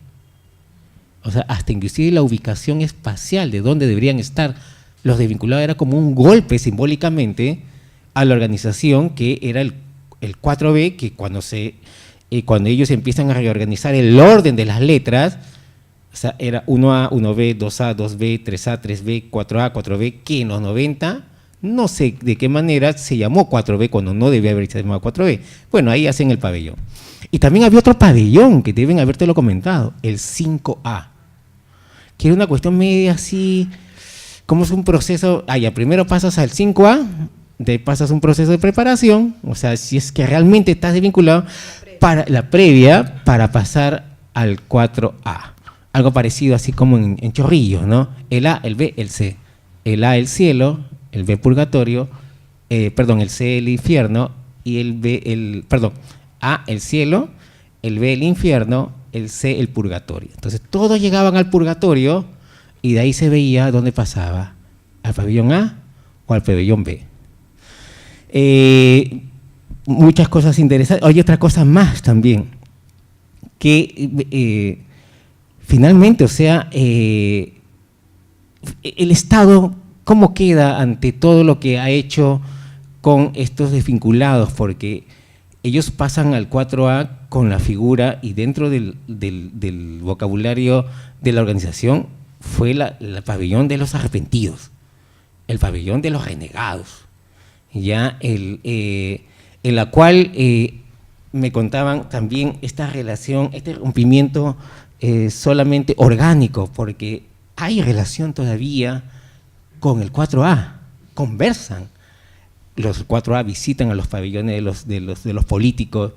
O sea, hasta inclusive la ubicación espacial de dónde deberían estar los desvinculados era como un golpe simbólicamente a la organización que era el 4B, que cuando ellos empiezan a reorganizar el orden de las letras, O sea, era 1A, 1B, 2A, 2B, 3A, 3B, 4A, 4B, que en los 90, no sé de qué manera se llamó 4B cuando no debía haberse llamado 4B. Bueno, ahí hacen el pabellón. Y también había otro pabellón que deben habértelo comentado, el 5A, que era una cuestión media así, como es un proceso, ya primero pasas al 5A, de ahí pasas un proceso de preparación, o sea, si es que realmente estás desvinculado, para la previa para pasar al 4A. Algo parecido así como en Chorrillos, ¿no? El A, el B, el C. El A, el cielo, el B, purgatorio, el C, el infierno, y el B, A, el cielo, el B, el infierno, el C, el purgatorio. Entonces, todos llegaban al purgatorio y de ahí se veía dónde pasaba, al pabellón A o al pabellón B. Muchas cosas interesantes. Hay otra cosa más también, que finalmente, o sea, el Estado, ¿cómo queda ante todo lo que ha hecho con estos desvinculados? Porque ellos pasan al 4A con la figura, y dentro del vocabulario de la organización fue el pabellón de los arrepentidos, el pabellón de los renegados, ya en la cual me contaban también esta relación, este rompimiento solamente orgánico, porque hay relación todavía con el 4A, conversan. Los 4A visitan a los pabellones de los políticos,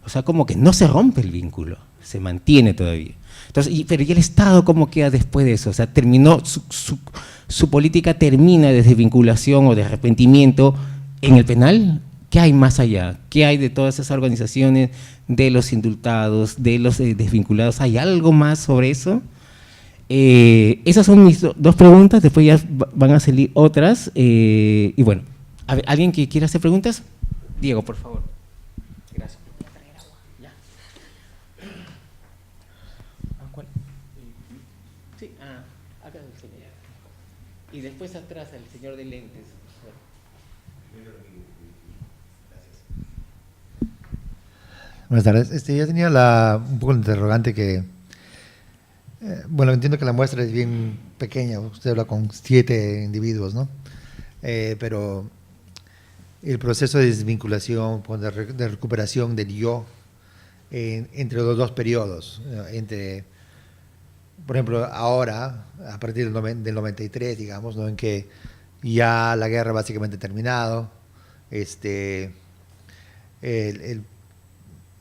o sea, como que no se rompe el vínculo, se mantiene todavía. Entonces, pero ¿y el Estado cómo queda después de eso? O sea, terminó, su política termina de desvinculación o de arrepentimiento en el penal. ¿Qué hay más allá? ¿Qué hay de todas esas organizaciones, de los indultados, de los desvinculados? ¿Hay algo más sobre eso? Esas son mis dos preguntas, después ya van a salir otras. Y bueno, a ver, ¿alguien que quiera hacer preguntas? Diego, por favor. Gracias. Sí, acá el señor. Y después atrás el señor de lentes. Buenas tardes. Yo tenía un poco el interrogante que, bueno, entiendo que la muestra es bien pequeña, usted habla con 7 individuos, ¿no? Pero el proceso de desvinculación, de recuperación del yo entre los dos periodos, por ejemplo, ahora, a partir del 93, digamos, ¿no? En que ya la guerra básicamente ha terminado,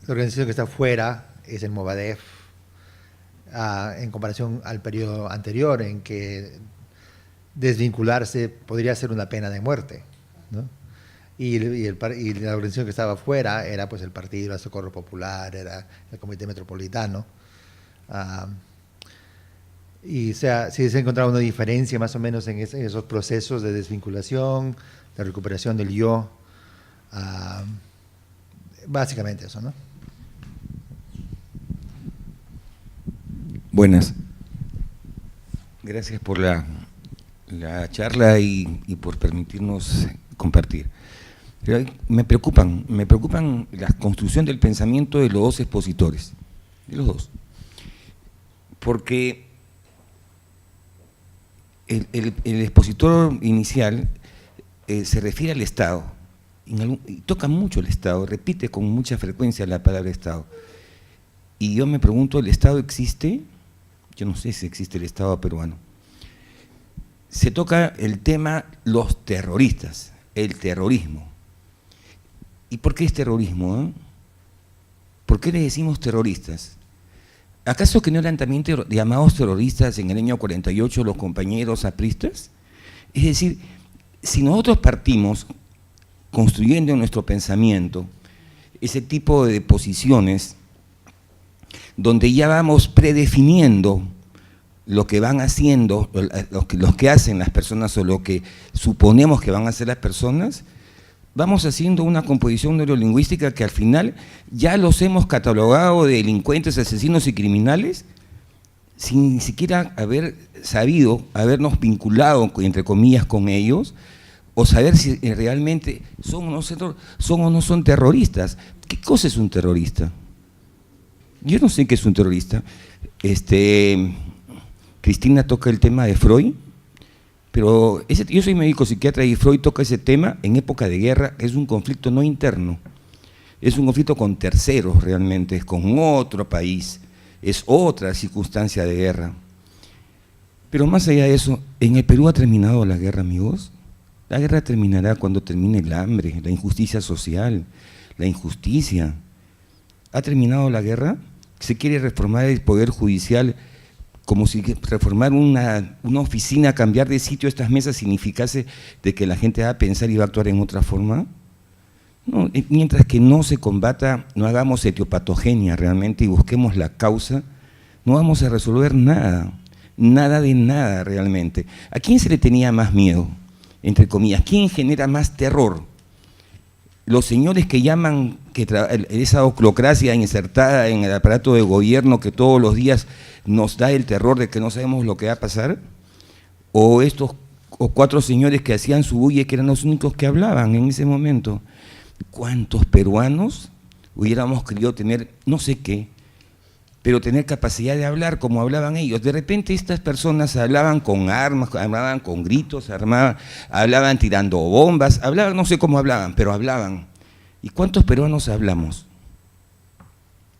la organización que está fuera es el Movadef, en comparación al periodo anterior en que desvincularse podría ser una pena de muerte, ¿no? Y la organización que estaba fuera era pues el Partido del Socorro Popular, era el Comité Metropolitano. Y se ha encontrado una diferencia más o menos en esos procesos de desvinculación, de recuperación del yo. Básicamente eso, ¿no? Buenas. Gracias por la charla y por permitirnos compartir. Pero me preocupan la construcción del pensamiento de los dos expositores, de los dos. Porque el expositor inicial se refiere al Estado, y toca mucho el Estado, repite con mucha frecuencia la palabra Estado. Y yo me pregunto, ¿el Estado existe? Yo no sé si existe el Estado peruano. Se toca el tema los terroristas, el terrorismo. ¿Y por qué es terrorismo? ¿Por qué le decimos terroristas? ¿Acaso que no eran también llamados terroristas en el año 48 los compañeros apristas? Es decir, si nosotros partimos construyendo en nuestro pensamiento ese tipo de posiciones donde ya vamos predefiniendo lo que van haciendo, lo que hacen las personas o lo que suponemos que van a hacer las personas, vamos haciendo una composición neurolingüística que al final ya los hemos catalogado de delincuentes, asesinos y criminales sin ni siquiera haber sabido, habernos vinculado, entre comillas, con ellos, o saber si realmente son o no son terroristas. ¿Qué cosa es un terrorista? Yo no sé qué es un terrorista. Cristina toca el tema de Freud, pero yo soy médico psiquiatra y Freud toca ese tema en época de guerra. Es un conflicto no interno, es un conflicto con terceros realmente, es con otro país, es otra circunstancia de guerra. Pero más allá de eso, ¿en el Perú ha terminado la guerra, amigos? La guerra terminará cuando termine el hambre, la injusticia social, la injusticia. ¿Ha terminado la guerra? ¿Se quiere reformar el Poder Judicial como si reformar una oficina, cambiar de sitio estas mesas significase de que la gente va a pensar y va a actuar en otra forma? No, mientras que no se combata, no hagamos etiopatogenia realmente y busquemos la causa, no vamos a resolver nada, nada de nada realmente. ¿A quién se le tenía más miedo? Entre comillas, ¿quién genera más terror? Los señores que llaman esa oclocracia insertada en el aparato de gobierno que todos los días nos da el terror de que no sabemos lo que va a pasar, o estos 4 señores que hacían su bulla, que eran los únicos que hablaban en ese momento. ¿Cuántos peruanos hubiéramos querido tener, no sé qué, pero tener capacidad de hablar como hablaban ellos? De repente estas personas hablaban con armas, hablaban con gritos, hablaban tirando bombas, hablaban, no sé cómo hablaban, pero hablaban. ¿Y cuántos peruanos hablamos?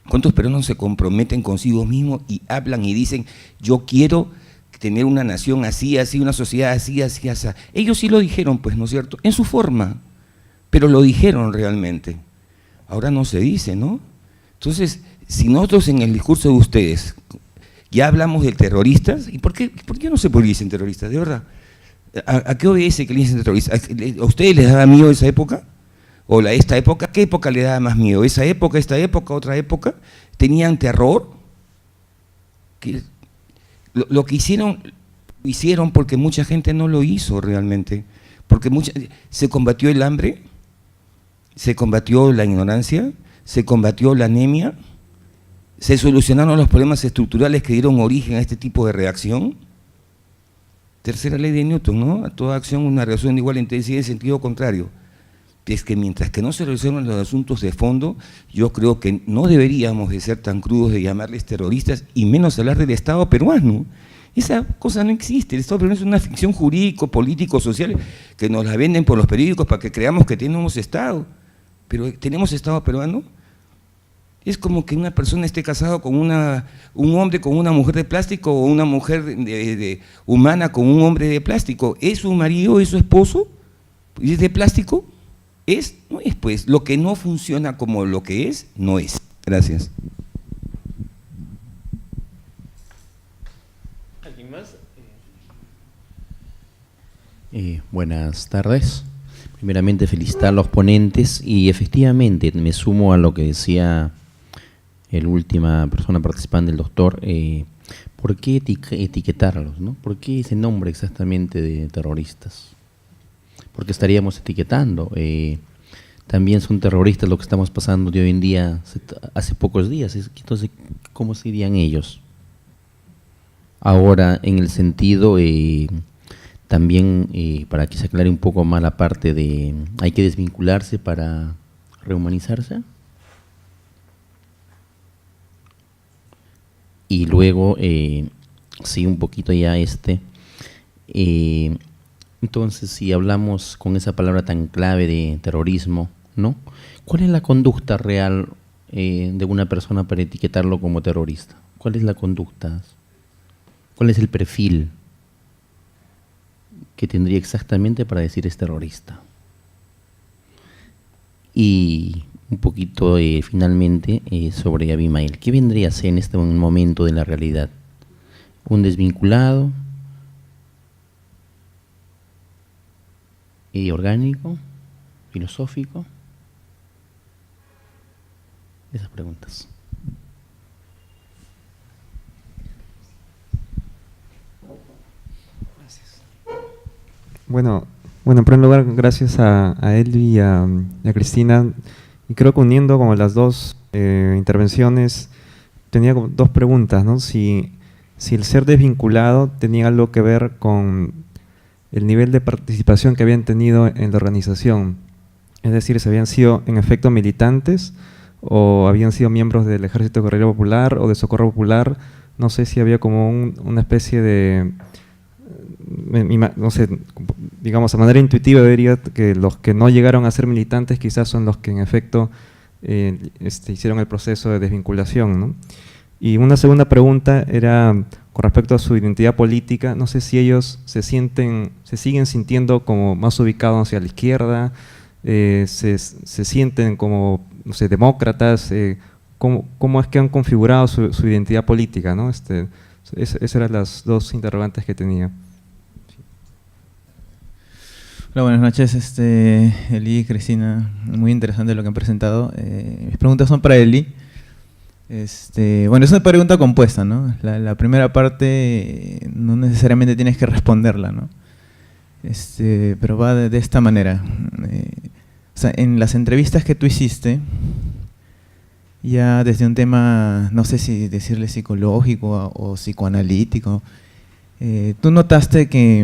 ¿Cuántos peruanos se comprometen consigo mismos y hablan y dicen, yo quiero tener una nación así, así, una sociedad así, así, así? Ellos sí lo dijeron, pues, ¿no es cierto? En su forma, pero lo dijeron realmente. Ahora no se dice, ¿no? Entonces, si nosotros en el discurso de ustedes ya hablamos de terroristas, ¿y por qué no se dicen terroristas, de verdad? ¿A qué obedece que le dicen terroristas? ¿A ustedes les daba miedo esa época? ¿O esta época? ¿Qué época le daba más miedo? ¿Esa época, esta época, otra época? ¿Tenían terror? Lo que hicieron, lo hicieron porque mucha gente no lo hizo realmente. Porque se combatió el hambre, se combatió la ignorancia, se combatió la anemia, se solucionaron los problemas estructurales que dieron origen a este tipo de reacción. Tercera ley de Newton, ¿no? A toda acción una reacción de igual intensidad en sentido contrario. Es que mientras que no se resuelvan los asuntos de fondo, yo creo que no deberíamos de ser tan crudos de llamarles terroristas y menos hablar del Estado peruano. Esa cosa no existe. El Estado peruano es una ficción jurídico, político, social, que nos la venden por los periódicos para que creamos que tenemos Estado. Pero ¿tenemos Estado peruano? Es como que una persona esté casado con un hombre con una mujer de plástico o una mujer humana con un hombre de plástico. ¿Es su marido, es su esposo? ¿Y es de plástico? No es, pues, lo que no funciona como lo que es, no es. Gracias. ¿Alguien más? Buenas tardes. Primeramente felicitar a los ponentes y efectivamente me sumo a lo que decía la última persona participante, el doctor. ¿Por qué etiquetarlos, ¿no? ¿Por qué ese nombre exactamente de terroristas? Porque estaríamos etiquetando. También son terroristas lo que estamos pasando de hoy en día, hace pocos días. Entonces, ¿cómo serían ellos? Ahora, en el sentido, también para que se aclare un poco más la parte de hay que desvincularse para rehumanizarse. Y luego, sí, un poquito ya entonces, si hablamos con esa palabra tan clave de terrorismo, ¿no? ¿Cuál es la conducta real de una persona para etiquetarlo como terrorista? ¿Cuál es la conducta? ¿Cuál es el perfil que tendría exactamente para decir es terrorista? Y un poquito finalmente sobre Abimael. ¿Qué vendría a ser en este momento de la realidad? ¿Un desvinculado? ¿Orgánico? ¿Filosófico? Esas preguntas. Gracias. Bueno, en primer lugar, gracias a él y a Cristina. Y creo que uniendo como las dos intervenciones, tenía como 2 preguntas, ¿no? Si el ser desvinculado tenía algo que ver con el nivel de participación que habían tenido en la organización. Es decir, si habían sido en efecto militantes o habían sido miembros del Ejército Guerrero Popular o de Socorro Popular. No sé si había como una especie de, no sé, digamos, a manera intuitiva diría que los que no llegaron a ser militantes quizás son los que en efecto hicieron el proceso de desvinculación, ¿no? Y una segunda pregunta era con respecto a su identidad política. No sé si ellos se siguen sintiendo como más ubicados hacia la izquierda, se sienten como, no sé, demócratas. ¿Cómo es que han configurado su identidad política, ¿no? Esas eran las dos interrogantes que tenía. Hola, buenas noches, Eli y Cristina. Muy interesante lo que han presentado. Mis preguntas son para Eli. Bueno, es una pregunta compuesta, ¿no? La primera parte no necesariamente tienes que responderla, ¿no? Pero va de esta manera. O sea, en las entrevistas que tú hiciste, ya desde un tema, no sé si decirle psicológico o psicoanalítico, tú notaste que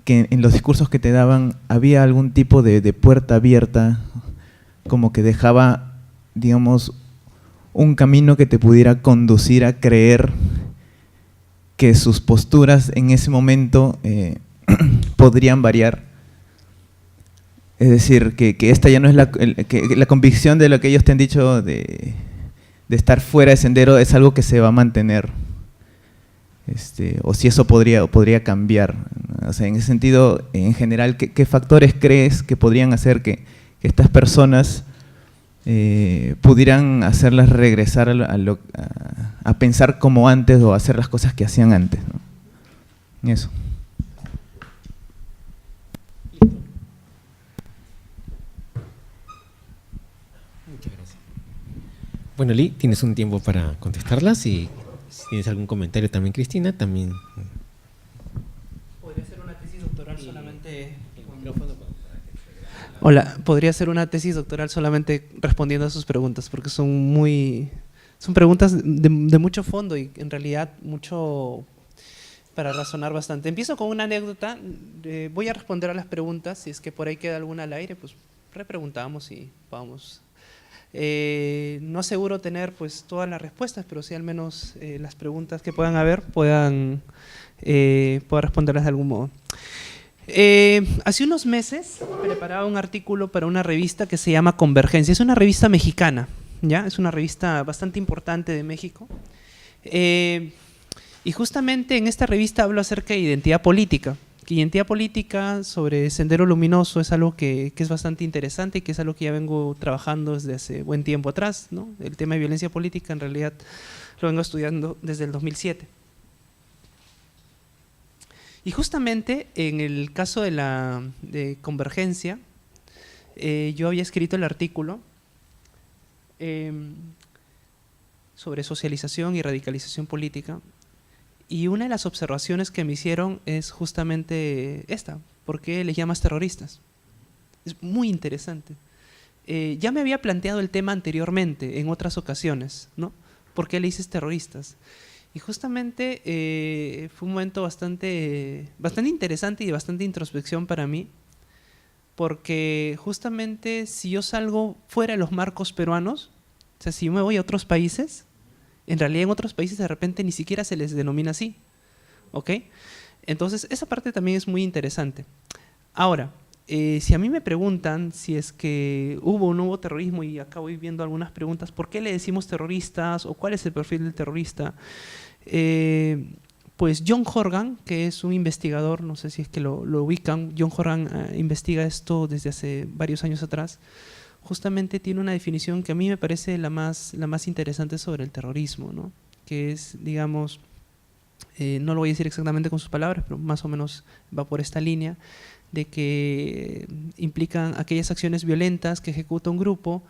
en los discursos que te daban había algún tipo de puerta abierta, como que dejaba, digamos, un camino que te pudiera conducir a creer que sus posturas en ese momento podrían variar. Es decir, que esta ya no es la convicción de lo que ellos te han dicho de estar fuera de sendero es algo que se va a mantener. O si eso podría cambiar. O sea, en ese sentido, en general, ¿qué factores crees que podrían hacer que estas personas pudieran hacerlas regresar a pensar como antes o hacer las cosas que hacían antes, ¿no? Eso. Muchas gracias. Bueno, Lee, tienes un tiempo para contestarlas y si tienes algún comentario también, Cristina, también. ¿Podría ser una tesis doctoral solamente? Hola, podría ser una tesis doctoral solamente respondiendo a sus preguntas, porque son preguntas de mucho fondo y en realidad mucho para razonar bastante. Empiezo con una anécdota, voy a responder a las preguntas, si es que por ahí queda alguna al aire, pues repreguntamos y vamos. No aseguro tener pues todas las respuestas, pero sí al menos las preguntas que puedan haber puedo responderlas de algún modo. Hace unos meses preparaba un artículo para una revista que se llama Convergencia. Es una revista mexicana, ¿ya? Es una revista bastante importante de México. Y justamente en esta revista hablo acerca de identidad política. Identidad política sobre Sendero Luminoso es algo que es bastante interesante y que es algo que ya vengo trabajando desde hace buen tiempo atrás, ¿no? El tema de violencia política en realidad lo vengo estudiando desde el 2007. Y justamente en el caso de Convergencia, yo había escrito el artículo sobre socialización y radicalización política, y una de las observaciones que me hicieron es justamente esta: ¿por qué les llamas terroristas? Es muy interesante. Ya me había planteado el tema anteriormente, en otras ocasiones, ¿no? ¿Por qué le dices terroristas? Y justamente fue un momento bastante interesante y de bastante introspección para mí, porque justamente si yo salgo fuera de los marcos peruanos, o sea, si yo me voy a otros países, en realidad en otros países de repente ni siquiera se les denomina así, ¿ok? Entonces esa parte también es muy interesante. Ahora, si a mí me preguntan si es que hubo o no hubo terrorismo, y acá voy viendo algunas preguntas, ¿por qué le decimos terroristas o cuál es el perfil del terrorista? Pues John Horgan, que es un investigador, no sé si es que lo ubican, John Horgan investiga esto desde hace varios años atrás, justamente tiene una definición que a mí me parece la más interesante sobre el terrorismo, ¿no? Que es, digamos, no lo voy a decir exactamente con sus palabras, pero más o menos va por esta línea, de que implican aquellas acciones violentas que ejecuta un grupo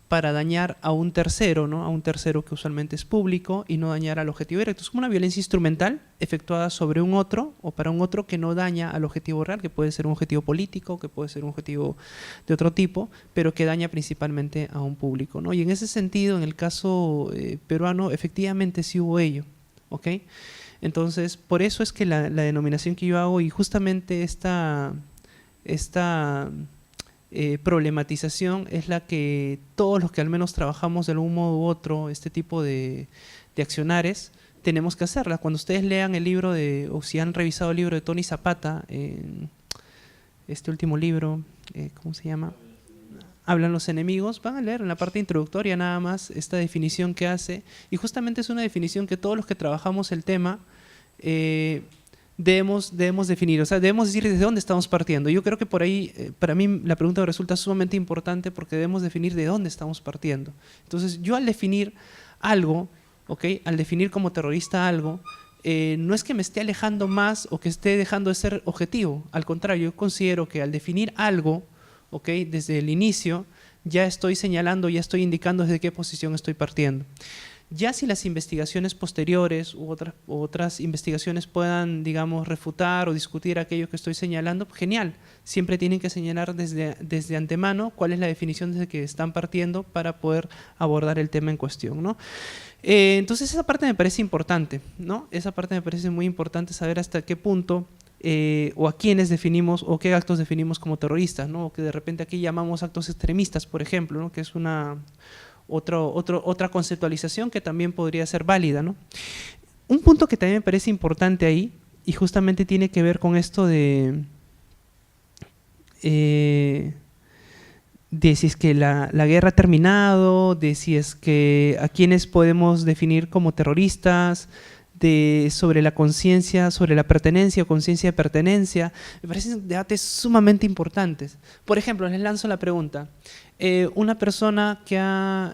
para dañar a un tercero, ¿no? A un tercero que usualmente es público, y no dañar al objetivo directo. Es como una violencia instrumental efectuada sobre un otro o para un otro que no daña al objetivo real, que puede ser un objetivo político, que puede ser un objetivo de otro tipo, pero que daña principalmente a un público, ¿no? Y en ese sentido, en el caso peruano, efectivamente sí hubo ello, ¿ok? Entonces, por eso es que la denominación que yo hago, y justamente esta problematización es la que todos los que al menos trabajamos de algún modo u otro este tipo de accionares tenemos que hacerla. Cuando ustedes lean el libro o si han revisado el libro de Tony Zapata, este último libro, ¿cómo se llama? Hablan los enemigos, van a leer en la parte introductoria nada más esta definición que hace, y justamente es una definición que todos los que trabajamos el tema debemos definir, o sea, debemos decir desde dónde estamos partiendo. Yo creo que por ahí, para mí, la pregunta me resulta sumamente importante porque debemos definir de dónde estamos partiendo. Entonces, yo al definir algo, ¿okay? Al definir como terrorista algo, no es que me esté alejando más o que esté dejando de ser objetivo. Al contrario, yo considero que al definir algo, ¿okay? Desde el inicio, ya estoy señalando, ya estoy indicando desde qué posición estoy partiendo. Ya si las investigaciones posteriores u otras investigaciones puedan, digamos, refutar o discutir aquello que estoy señalando, pues genial. Siempre tienen que señalar desde antemano cuál es la definición desde que están partiendo para poder abordar el tema en cuestión, ¿no? Entonces esa parte me parece importante, ¿no? Esa parte me parece muy importante, saber hasta qué punto o a quiénes definimos o qué actos definimos como terroristas, ¿no? O que de repente aquí llamamos actos extremistas, por ejemplo, ¿no? Que es otra conceptualización que también podría ser válida, ¿no? Un punto que también me parece importante ahí, y justamente tiene que ver con esto de si es que la guerra ha terminado, de si es que a quiénes podemos definir como terroristas, sobre la conciencia, sobre la pertenencia o conciencia de pertenencia. Me parecen debates sumamente importantes. Por ejemplo, les lanzo la pregunta. Una persona que ha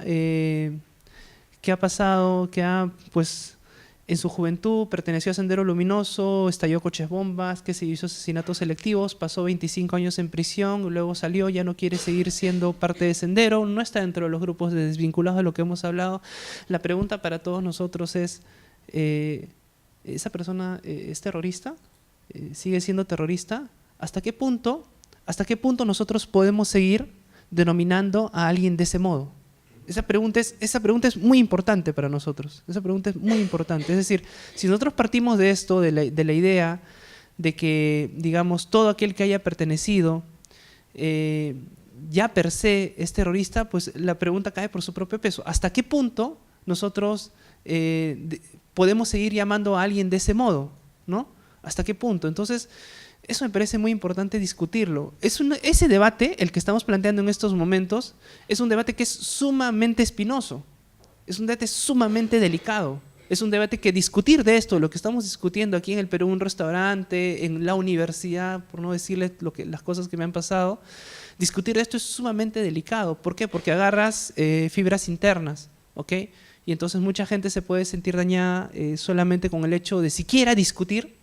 pues, en su juventud perteneció a Sendero Luminoso, estalló coches bombas, que se hizo asesinatos selectivos, pasó 25 años en prisión, luego salió, ya no quiere seguir siendo parte de Sendero, no está dentro de los grupos de desvinculados de lo que hemos hablado. La pregunta para todos nosotros es, ¿esa persona es terrorista? ¿Sigue siendo terrorista? ¿Hasta qué punto nosotros podemos seguir denominando a alguien de ese modo? Esa pregunta es muy importante para nosotros. Esa pregunta es muy importante. Es decir, si nosotros partimos de esto, de la idea de que, digamos, todo aquel que haya pertenecido ya per se es terrorista, pues la pregunta cae por su propio peso. ¿Hasta qué punto nosotros podemos seguir llamando a alguien de ese modo, ¿no? ¿Hasta qué punto? Entonces, eso me parece muy importante discutirlo. Ese debate, el que estamos planteando en estos momentos, es un debate que es sumamente espinoso, es un debate sumamente delicado, es un debate que discutir de esto, lo que estamos discutiendo aquí en el Perú, en un restaurante, en la universidad, por no decirles las cosas que me han pasado, discutir de esto es sumamente delicado. ¿Por qué? Porque agarras fibras internas, ¿ok? Y entonces mucha gente se puede sentir dañada solamente con el hecho de siquiera discutir.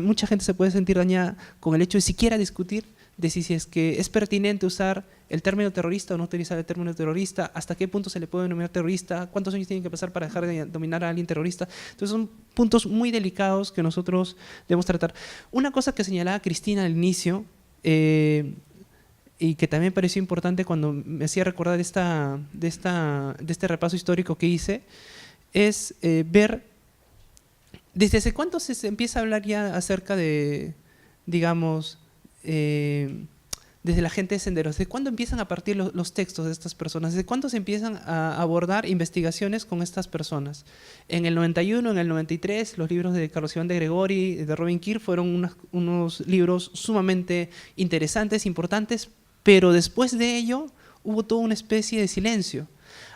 Mucha gente se puede sentir dañada con el hecho de siquiera discutir de si es que es pertinente usar el término terrorista o no utilizar el término terrorista, hasta qué punto se le puede denominar terrorista, cuántos años tienen que pasar para dejar de dominar a alguien terrorista. Entonces son puntos muy delicados que nosotros debemos tratar. Una cosa que señalaba Cristina al inicio, y que también me pareció importante cuando me hacía recordar de este repaso histórico que hice, es ver desde hace cuánto se empieza a hablar ya acerca de, digamos, desde la gente de Senderos. ¿Desde cuándo empiezan a partir los textos de estas personas? ¿Desde cuándo se empiezan a abordar investigaciones con estas personas? En el 91, en el 93, los libros de Carlos Iván de Gregori, de Robin Kirk, fueron unos libros sumamente interesantes, importantes, pero después de ello hubo toda una especie de silencio.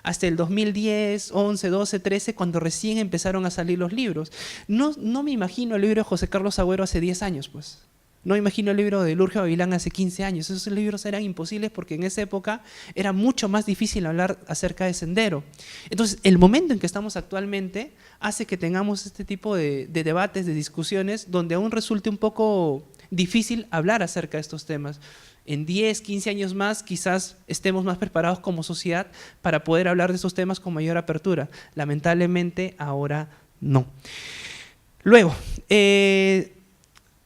Hasta el 2010, 11, 12, 13, cuando recién empezaron a salir los libros. No me imagino el libro de José Carlos Agüero hace 10 años, pues. No me imagino el libro de Lurgio Gavilán hace 15 años. Esos libros eran imposibles porque en esa época era mucho más difícil hablar acerca de Sendero. Entonces, el momento en que estamos actualmente hace que tengamos este tipo de debates, de discusiones, donde aún resulte un poco difícil hablar acerca de estos temas. En 10, 15 años más quizás estemos más preparados como sociedad para poder hablar de estos temas con mayor apertura. Lamentablemente ahora no. Luego,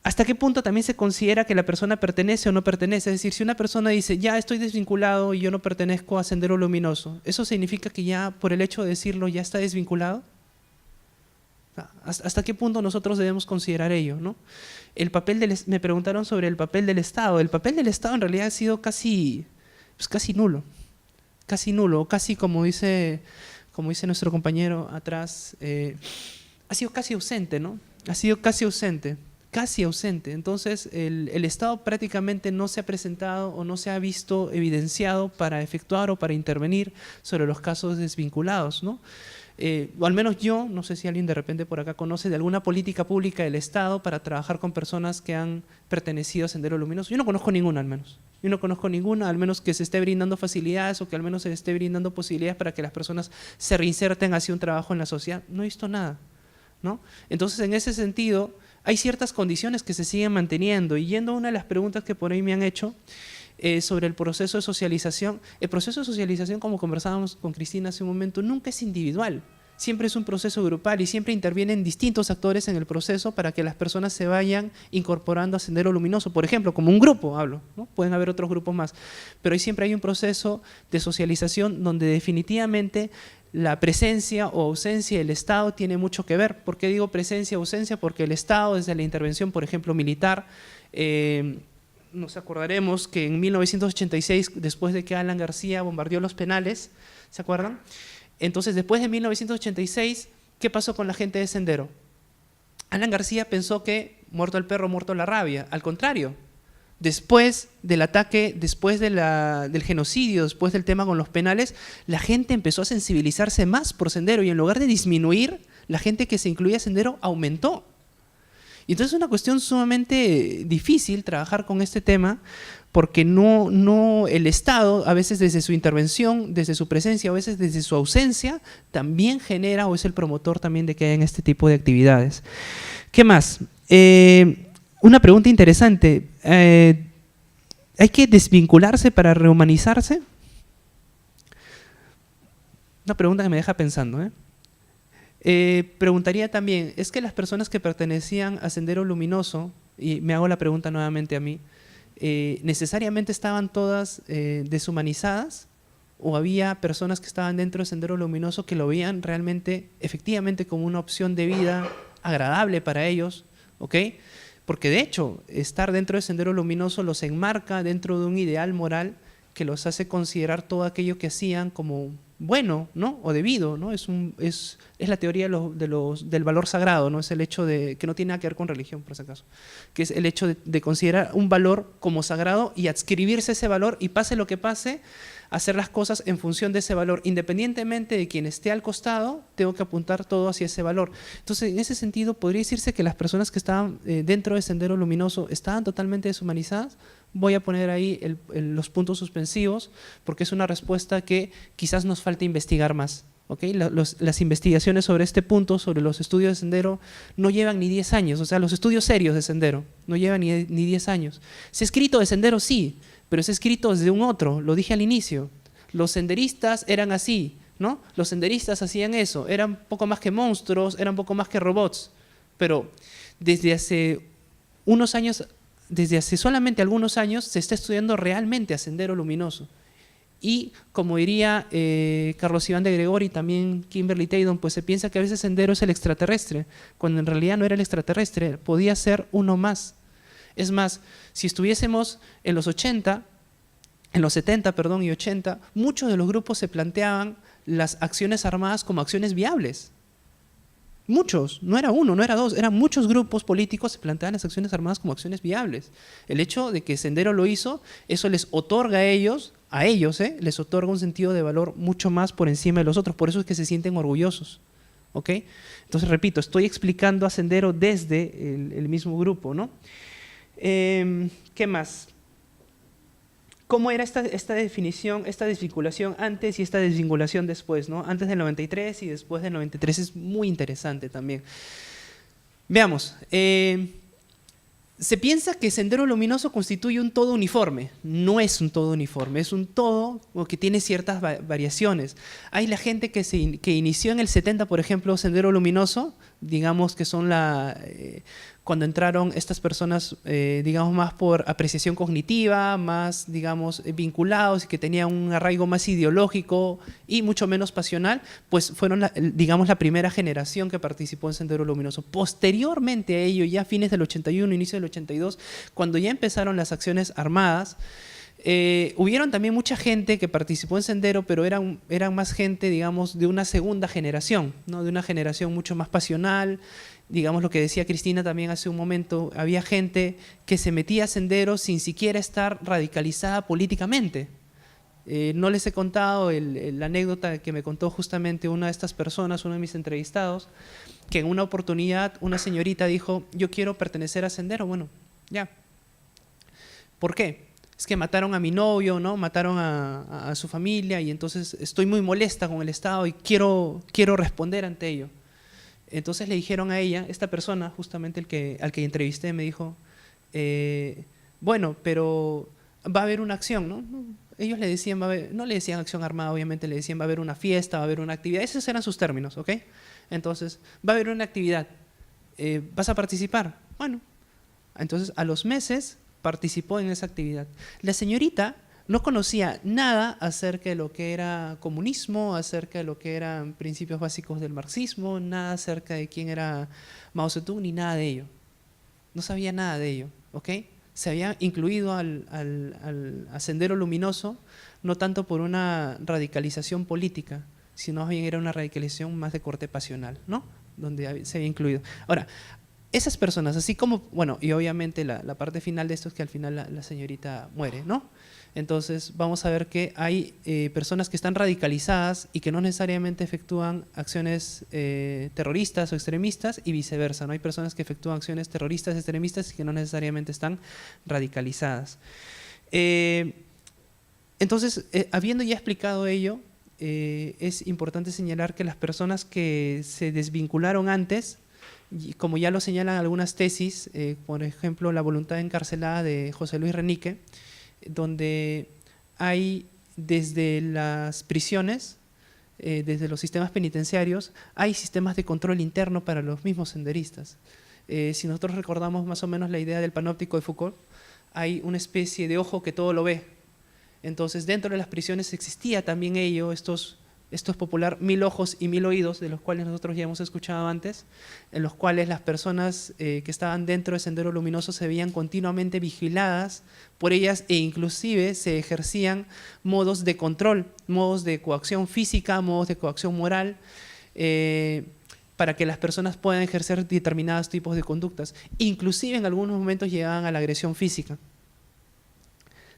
¿hasta qué punto también se considera que la persona pertenece o no pertenece? Es decir, si una persona dice, ya estoy desvinculado y yo no pertenezco a Sendero Luminoso, ¿eso significa que ya por el hecho de decirlo ya está desvinculado? ¿Hasta qué punto nosotros debemos considerar ello, ¿no? Me preguntaron sobre el papel del Estado. El papel del Estado en realidad ha sido casi nulo. Casi nulo, casi como dice nuestro compañero atrás, ha sido casi ausente, ¿no? Ha sido casi ausente. Entonces, el Estado prácticamente no se ha presentado o no se ha visto evidenciado para efectuar o para intervenir sobre los casos desvinculados, ¿no? O al menos yo, no sé si alguien de repente por acá conoce de alguna política pública del Estado para trabajar con personas que han pertenecido a Sendero Luminoso. Yo no conozco ninguna, al menos. Yo no conozco ninguna, al menos que se esté brindando facilidades o que al menos se esté brindando posibilidades para que las personas se reinserten hacia un trabajo en la sociedad. No he visto nada, ¿no? Entonces, en ese sentido, hay ciertas condiciones que se siguen manteniendo. Y yendo a una de las preguntas que por ahí me han hecho sobre el proceso de socialización, el proceso de socialización, como conversábamos con Cristina hace un momento, nunca es individual. Siempre es un proceso grupal y siempre intervienen distintos actores en el proceso para que las personas se vayan incorporando a Sendero Luminoso. Por ejemplo, como un grupo hablo, ¿no? Pueden haber otros grupos más, pero siempre hay un proceso de socialización donde definitivamente la presencia o ausencia del Estado tiene mucho que ver. ¿Por qué digo presencia o ausencia? Porque el Estado, desde la intervención, por ejemplo, militar, nos acordaremos que en 1986, después de que Alan García bombardeó los penales, ¿se acuerdan? Entonces, después de 1986, ¿qué pasó con la gente de Sendero? Alan García pensó que muerto el perro, muerto la rabia. Al contrario, después del ataque, después del genocidio, después del tema con los penales, la gente empezó a sensibilizarse más por Sendero y en lugar de disminuir, la gente que se incluía en Sendero aumentó. Y entonces es una cuestión sumamente difícil trabajar con este tema porque el Estado, a veces desde su intervención, desde su presencia, a veces desde su ausencia, también genera o es el promotor también de que hayan este tipo de actividades. ¿Qué más? Una pregunta interesante. ¿Hay que desvincularse para rehumanizarse? Una pregunta que me deja pensando, preguntaría también, ¿es que las personas que pertenecían a Sendero Luminoso, y me hago la pregunta nuevamente a mí, necesariamente estaban todas deshumanizadas o había personas que estaban dentro de Sendero Luminoso que lo veían realmente, efectivamente, como una opción de vida agradable para ellos, ¿ok? Porque de hecho, estar dentro de Sendero Luminoso los enmarca dentro de un ideal moral que los hace considerar todo aquello que hacían como bueno, ¿no? O debido, ¿no? Es la teoría del valor sagrado, ¿no? Es el hecho de que no tiene nada que ver con religión, por si acaso, que es el hecho de considerar un valor como sagrado y adscribirse ese valor y pase lo que pase, hacer las cosas en función de ese valor, independientemente de quien esté al costado, tengo que apuntar todo hacia ese valor. Entonces, en ese sentido, podría decirse que las personas que estaban dentro de Sendero Luminoso estaban totalmente deshumanizadas. Voy a poner ahí los puntos suspensivos porque es una respuesta que quizás nos falta investigar más. ¿Okay? Las investigaciones sobre este punto, sobre los estudios de Sendero, no llevan ni 10 años. O sea, los estudios serios de Sendero no llevan ni 10 años. ¿Se ha escrito de Sendero? Sí, pero se ha escrito desde un otro, lo dije al inicio. Los senderistas eran así, ¿no? Los senderistas hacían eso, eran poco más que monstruos, eran poco más que robots. Pero desde hace unos años, desde hace solamente algunos años, se está estudiando realmente a Sendero Luminoso. Y como diría Carlos Iván de Gregori y también Kimberly Taydon, pues se piensa que a veces Sendero es el extraterrestre, cuando en realidad no era el extraterrestre, podía ser uno más. Es más, si estuviésemos en los 70 y 80, muchos de los grupos se planteaban las acciones armadas como acciones viables. Muchos, no era uno, no era dos, eran muchos grupos políticos que se planteaban las acciones armadas como acciones viables. El hecho de que Sendero lo hizo, eso les otorga a ellos, les otorga un sentido de valor mucho más por encima de los otros, por eso es que se sienten orgullosos. ¿Ok? Entonces, repito, estoy explicando a Sendero desde el mismo grupo, ¿no? ¿Qué más? ¿Cómo era esta definición, esta desvinculación antes y esta desvinculación después, ¿no? Antes del 93 y después del 93 es muy interesante también. Veamos. Se piensa que Sendero Luminoso constituye un todo uniforme. No es un todo uniforme, es un todo que tiene ciertas variaciones. Hay la gente que inició en el 70, por ejemplo, Sendero Luminoso, digamos que son cuando entraron estas personas, digamos, más por apreciación cognitiva, más, digamos, vinculados y que tenían un arraigo más ideológico y mucho menos pasional, pues fueron, digamos, la primera generación que participó en Sendero Luminoso. Posteriormente a ello, ya a fines del 81, inicio del 82, cuando ya empezaron las acciones armadas, hubieron también mucha gente que participó en Sendero, pero eran más gente, digamos, de una segunda generación, ¿no? De una generación mucho más pasional. Digamos lo que decía Cristina también hace un momento, había gente que se metía a Sendero sin siquiera estar radicalizada políticamente. No les he contado la anécdota que me contó justamente una de estas personas, uno de mis entrevistados, que en una oportunidad una señorita dijo, yo quiero pertenecer a Sendero. Bueno, ya. ¿Por qué? Es que mataron a mi novio, ¿no? Mataron a su familia y entonces estoy muy molesta con el Estado y quiero responder ante ello. Entonces le dijeron a ella, esta persona, justamente al que entrevisté, me dijo, bueno, pero va a haber una acción, ¿no? Ellos le decían, no le decían acción armada, obviamente le decían va a haber una fiesta, va a haber una actividad, esos eran sus términos, ¿ok? Entonces, va a haber una actividad, ¿vas a participar? Bueno, entonces a los meses participó en esa actividad. La señorita no conocía nada acerca de lo que era comunismo, acerca de lo que eran principios básicos del marxismo, nada acerca de quién era Mao Zedong, ni nada de ello. No sabía nada de ello, ¿ok? Se había incluido a Sendero Luminoso no tanto por una radicalización política, sino más bien era una radicalización más de corte pasional, ¿no? Donde se había incluido. Ahora, esas personas, así como, bueno, y obviamente la parte final de esto es que al final la señorita muere, ¿no? Entonces vamos a ver que hay personas que están radicalizadas y que no necesariamente efectúan acciones terroristas o extremistas y viceversa, ¿no? Hay personas que efectúan acciones terroristas, extremistas y que no necesariamente están radicalizadas. Entonces, habiendo ya explicado ello, es importante señalar que las personas que se desvincularon antes, como ya lo señalan algunas tesis, por ejemplo, La voluntad encarcelada de José Luis Renique, donde hay desde las prisiones, desde los sistemas penitenciarios, hay sistemas de control interno para los mismos senderistas. Si nosotros recordamos más o menos la idea del panóptico de Foucault, hay una especie de ojo que todo lo ve. Entonces, dentro de las prisiones existía también ello, estos popular 1000 ojos y 1000 oídos, de los cuales nosotros ya hemos escuchado antes, en los cuales las personas que estaban dentro de Sendero Luminoso se veían continuamente vigiladas por ellas e inclusive se ejercían modos de control, modos de coacción física, modos de coacción moral, para que las personas puedan ejercer determinados tipos de conductas. Inclusive en algunos momentos llegaban a la agresión física.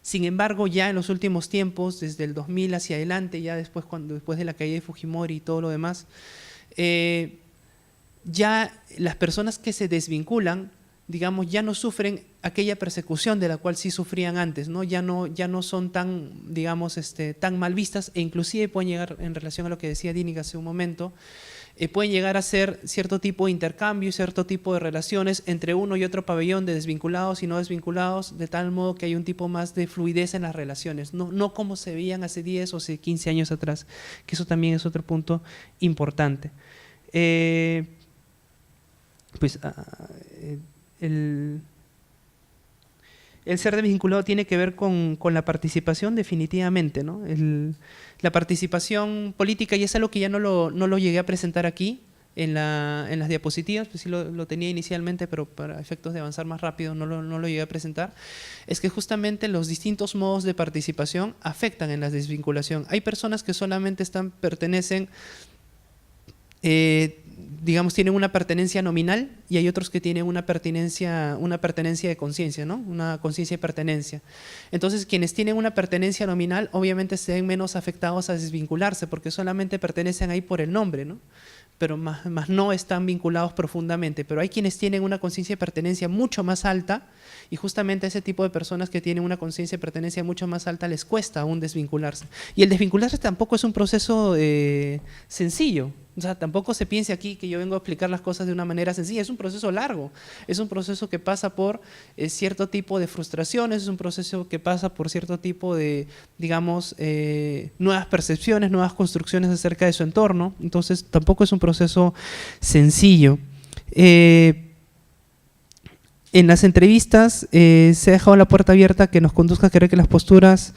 Sin embargo, ya en los últimos tiempos, desde el 2000 hacia adelante, ya después de la caída de Fujimori y todo lo demás, ya las personas que se desvinculan, digamos, ya no sufren aquella persecución de la cual sí sufrían antes, ¿no? Ya no son tan, digamos, tan mal vistas e inclusive pueden llegar, en relación a lo que decía Dini hace un momento, pueden llegar a ser cierto tipo de intercambio y cierto tipo de relaciones entre uno y otro pabellón de desvinculados y no desvinculados, de tal modo que hay un tipo más de fluidez en las relaciones, no como se veían hace 10 o hace 15 años atrás, que eso también es otro punto importante. Pues el ser desvinculado tiene que ver con la participación definitivamente, ¿no? La participación política, y es algo que ya no lo llegué a presentar aquí en las diapositivas, pues sí lo tenía inicialmente, pero para efectos de avanzar más rápido no lo llegué a presentar, es que justamente los distintos modos de participación afectan en la desvinculación. Hay personas que solamente pertenecen, digamos, tienen una pertenencia nominal y hay otros que tienen una pertenencia de conciencia, ¿no? Una conciencia de pertenencia. Entonces, quienes tienen una pertenencia nominal obviamente se ven menos afectados a desvincularse porque solamente pertenecen ahí por el nombre, ¿no? Pero más no están vinculados profundamente. Pero hay quienes tienen una conciencia de pertenencia mucho más alta y justamente a ese tipo de personas que tienen una conciencia de pertenencia mucho más alta les cuesta aún desvincularse. Y el desvincularse tampoco es un proceso sencillo. O sea, tampoco se piense aquí que yo vengo a explicar las cosas de una manera sencilla. Es un proceso largo, es un proceso que pasa por cierto tipo de frustraciones, es un proceso que pasa por cierto tipo de, digamos, nuevas percepciones, nuevas construcciones acerca de su entorno. Entonces, tampoco es un proceso sencillo. en las entrevistas se ha dejado la puerta abierta que nos conduzca a creer que las posturas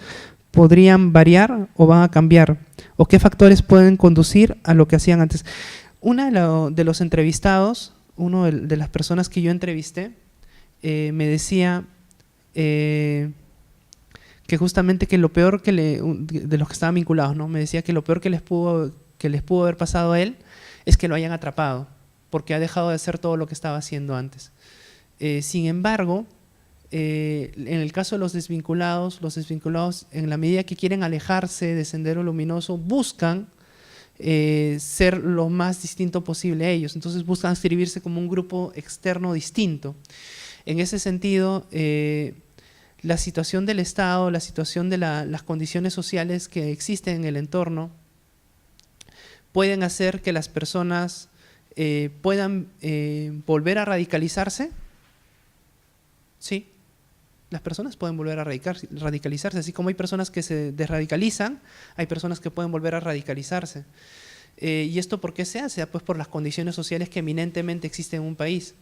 podrían variar o van a cambiar, o qué factores pueden conducir a lo que hacían antes. De los entrevistados, de las personas que yo entrevisté, me decía que justamente que lo peor de los que estaban vinculados, ¿no? Me decía que lo peor que les pudo haber pasado a él es que lo hayan atrapado, porque ha dejado de hacer todo lo que estaba haciendo antes. Sin embargo, en el caso de los desvinculados en la medida que quieren alejarse de Sendero Luminoso, buscan ser lo más distinto posible a ellos, entonces buscan inscribirse como un grupo externo distinto. En ese sentido, la situación del Estado, la situación de las condiciones sociales que existen en el entorno, pueden hacer que las personas puedan volver a radicalizarse. Sí, las personas pueden volver a radicalizarse, así como hay personas que se desradicalizan, hay personas que pueden volver a radicalizarse. ¿Y esto por qué se hace? Pues por las condiciones sociales que eminentemente existen en un país.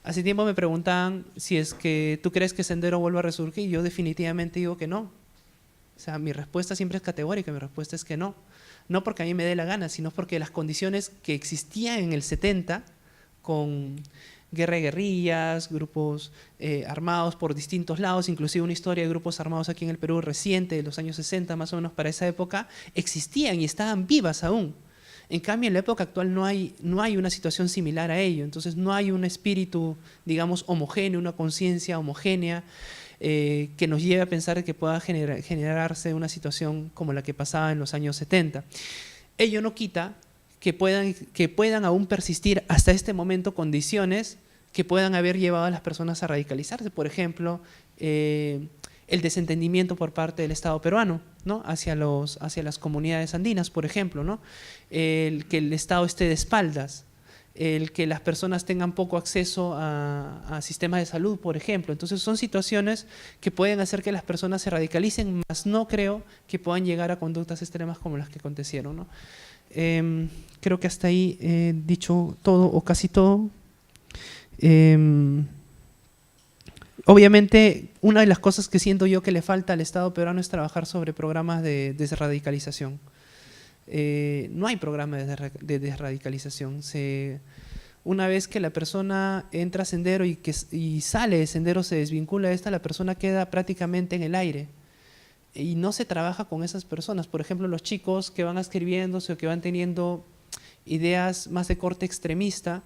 Hace tiempo me preguntaban si es que tú crees que Sendero vuelva a resurgir, y yo definitivamente digo que no. O sea, mi respuesta siempre es categórica, mi respuesta es que no. No porque a mí me dé la gana, sino porque las condiciones que existían en el 70, con guerra de guerrillas, grupos armados por distintos lados, inclusive una historia de grupos armados aquí en el Perú reciente, de los años 60 más o menos para esa época, existían y estaban vivas aún. En cambio, en la época actual no hay una situación similar a ello, entonces no hay un espíritu, digamos, homogéneo, una conciencia homogénea que nos lleve a pensar que pueda generarse una situación como la que pasaba en los años 70. Ello no quita que puedan aún persistir hasta este momento condiciones que puedan haber llevado a las personas a radicalizarse. Por ejemplo, el desentendimiento por parte del Estado peruano, ¿no? hacia las comunidades andinas, por ejemplo, ¿no? El que el Estado esté de espaldas, el que las personas tengan poco acceso a sistemas de salud, por ejemplo. Entonces son situaciones que pueden hacer que las personas se radicalicen, mas no creo que puedan llegar a conductas extremas como las que acontecieron, ¿no? Creo que hasta ahí he dicho todo o casi todo. Obviamente, una de las cosas que siento yo que le falta al Estado peruano es trabajar sobre programas de desradicalización. No hay programa de desradicalización. Una vez que la persona entra a Sendero y sale de Sendero, se desvincula de esta, la persona queda prácticamente en el aire. Y no se trabaja con esas personas. Por ejemplo, los chicos que van escribiéndose o que van teniendo ideas más de corte extremista,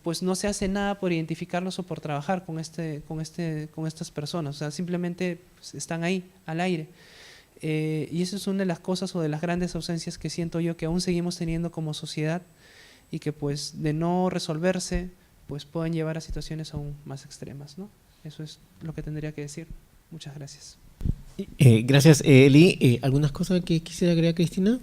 pues no se hace nada por identificarlos o por trabajar con estas personas. O sea, simplemente pues, están ahí, al aire. Y eso es una de las cosas o de las grandes ausencias que siento yo que aún seguimos teniendo como sociedad y que pues de no resolverse pues pueden llevar a situaciones aún más extremas, ¿no? Eso es lo que tendría que decir. Muchas gracias. Gracias, Eli. ¿Algunas cosas que quisiera agregar, Cristina?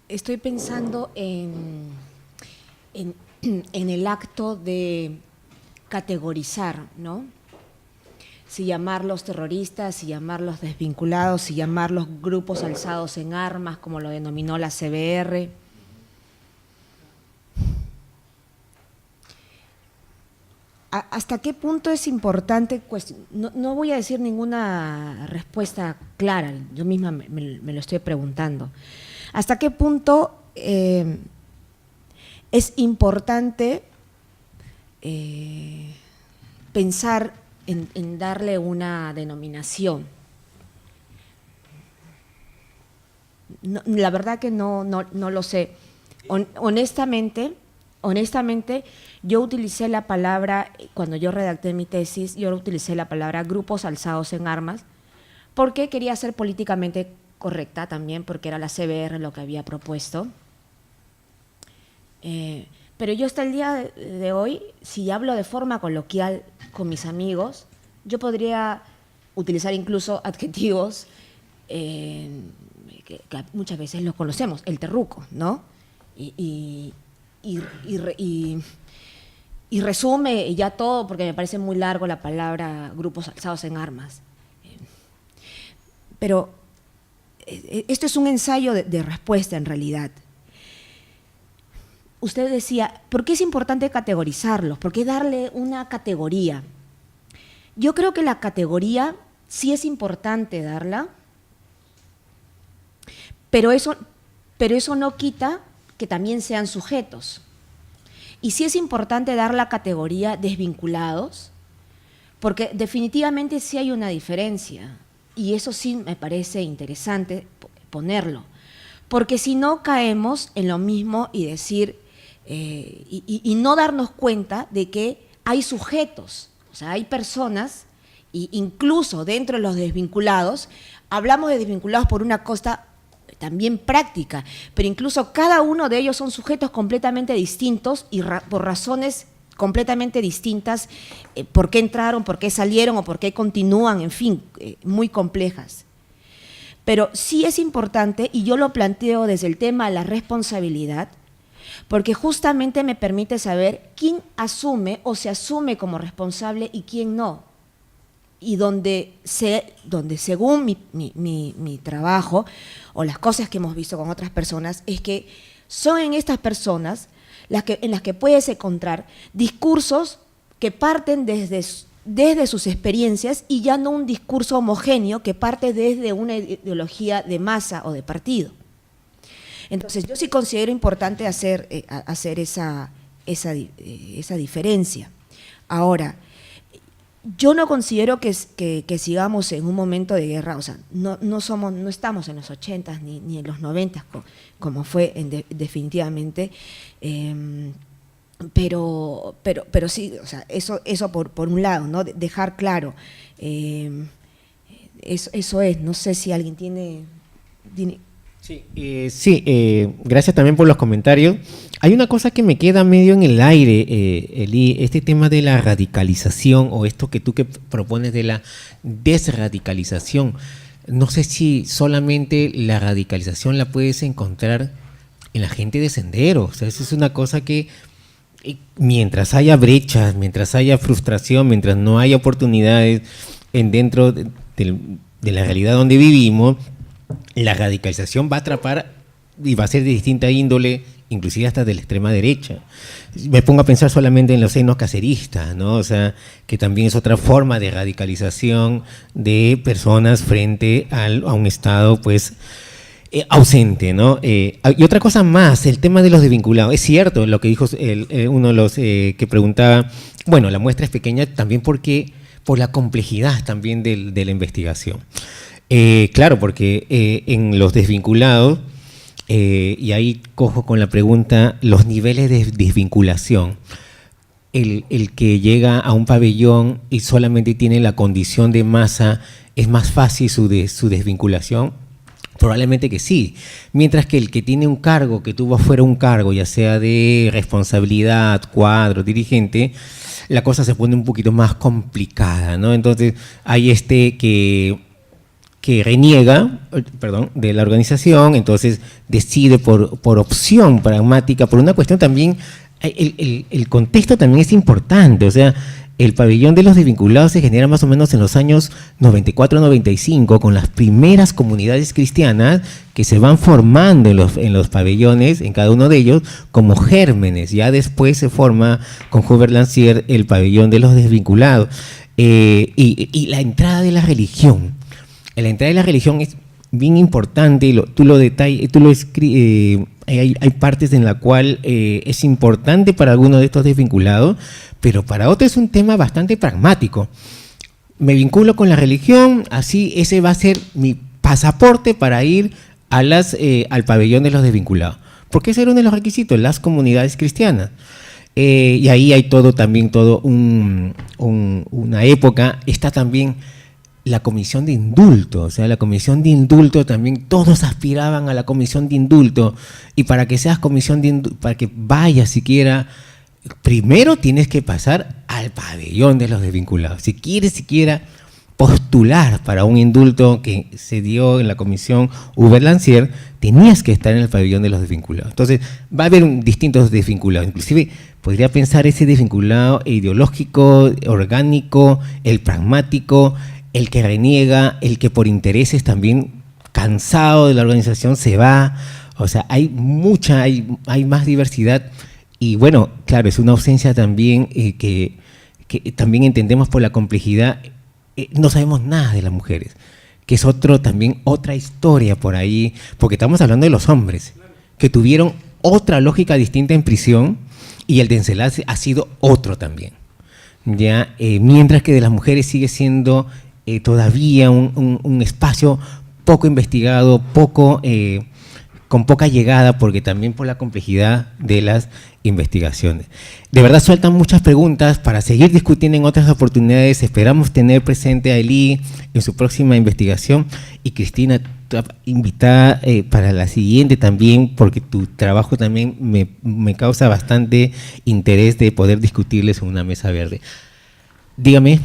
Estoy pensando en el acto de categorizar, ¿no? Si llamarlos terroristas, si llamarlos desvinculados, si llamarlos grupos alzados en armas, como lo denominó la CBR. ¿Hasta qué punto es importante? No voy a decir ninguna respuesta clara, yo misma me lo estoy preguntando. ¿Hasta qué punto es importante pensar en darle una denominación? No, la verdad que no lo sé. Honestamente, yo utilicé la palabra, cuando yo redacté mi tesis, yo utilicé la palabra grupos alzados en armas, porque quería ser políticamente correcta también, porque era la CBR lo que había propuesto. Pero yo hasta el día de hoy, si hablo de forma coloquial con mis amigos, yo podría utilizar incluso adjetivos que muchas veces los conocemos, el terruco, ¿no? Y resume ya todo, porque me parece muy largo la palabra grupos alzados en armas. Pero esto es un ensayo de respuesta en realidad. Usted decía, ¿por qué es importante categorizarlos? ¿Por qué darle una categoría? Yo creo que la categoría sí es importante darla, pero eso no quita que también sean sujetos. Y sí es importante dar la categoría desvinculados, porque definitivamente sí hay una diferencia, y eso sí me parece interesante ponerlo, porque si no caemos en lo mismo y decir, y no darnos cuenta de que hay sujetos, o sea, hay personas, e incluso dentro de los desvinculados, hablamos de desvinculados por una cosa también práctica, pero incluso cada uno de ellos son sujetos completamente distintos y por razones completamente distintas, por qué entraron, por qué salieron o por qué continúan, en fin, muy complejas. Pero sí es importante, y yo lo planteo desde el tema de la responsabilidad, porque justamente me permite saber quién asume o se asume como responsable y quién no. Y donde según mi trabajo o las cosas que hemos visto con otras personas, es que son en estas personas en las que puedes encontrar discursos que parten desde sus experiencias y ya no un discurso homogéneo que parte desde una ideología de masa o de partido. Entonces, yo sí considero importante hacer esa diferencia. Ahora, yo no considero que sigamos en un momento de guerra, o sea, no estamos en los 80s ni en los 90s como fue definitivamente, pero sí, o sea, eso por un lado, ¿no? Dejar claro, eso es, no sé si alguien tiene. Sí, gracias también por los comentarios. Hay una cosa que me queda medio en el aire, Eli, este tema de la radicalización o esto que tú propones de la desradicalización. No sé si solamente la radicalización la puedes encontrar en la gente de sendero. O sea, eso es una cosa que mientras haya brechas, mientras haya frustración, mientras no haya oportunidades dentro de la realidad donde vivimos, la radicalización va a atrapar y va a ser de distinta índole, inclusive hasta de la extrema derecha. Me pongo a pensar solamente en los senos caceristas, ¿no? O sea, que también es otra forma de radicalización de personas frente a un Estado, pues, ausente, ¿no? Y otra cosa más, el tema de los desvinculados. Es cierto lo que dijo uno de los que preguntaba, bueno, la muestra es pequeña también porque por la complejidad también de la investigación. Claro, porque en los desvinculados, y ahí cojo con la pregunta, los niveles de desvinculación. El que llega a un pabellón y solamente tiene la condición de masa, ¿es más fácil su desvinculación? Probablemente que sí. Mientras que el que tiene un cargo, que tuvo afuera un cargo, ya sea de responsabilidad, cuadro, dirigente, la cosa se pone un poquito más complicada, ¿no? Entonces hay que reniega, de la organización, entonces decide por opción pragmática, por una cuestión también, el contexto también es importante, o sea, el pabellón de los desvinculados se genera más o menos en los años 94-95, con las primeras comunidades cristianas que se van formando en los pabellones, en cada uno de ellos, como gérmenes. Ya después se forma con Hubert Lancier el pabellón de los desvinculados. Y la entrada de la religión. La entrada de la religión es bien importante, tú lo detallas, tú lo escribes, hay partes en la cual es importante para algunos de estos desvinculados, pero para otros es un tema bastante pragmático. Me vinculo con la religión, así ese va a ser mi pasaporte para ir al pabellón de los desvinculados. Porque ese era uno de los requisitos, las comunidades cristianas. Y ahí hay una época, está también la comisión de indulto, o sea, la comisión de indulto también, todos aspiraban a la comisión de indulto, y para que seas comisión de indulto, para que vayas siquiera, primero tienes que pasar al pabellón de los desvinculados. Si quieres siquiera postular para un indulto que se dio en la comisión Hubert Lancier, tenías que estar en el pabellón de los desvinculados. Entonces, va a haber distintos desvinculados, inclusive podría pensar ese desvinculado ideológico, orgánico, el pragmático, el que reniega, el que por intereses también cansado de la organización, se va. O sea, hay más diversidad. Y bueno, claro, es una ausencia también que también entendemos por la complejidad. No sabemos nada de las mujeres, que es también otra historia por ahí, porque estamos hablando de los hombres, que tuvieron otra lógica distinta en prisión, y el desenlace ha sido otro también. ¿Ya? Mientras que de las mujeres sigue siendo todavía un espacio poco investigado, con poca llegada, porque también por la complejidad de las investigaciones. De verdad sueltan muchas preguntas para seguir discutiendo en otras oportunidades. Esperamos tener presente a Eli en su próxima investigación, y Cristina, invitada para la siguiente también, porque tu trabajo también me causa bastante interés de poder discutirles en una mesa verde. Dígame.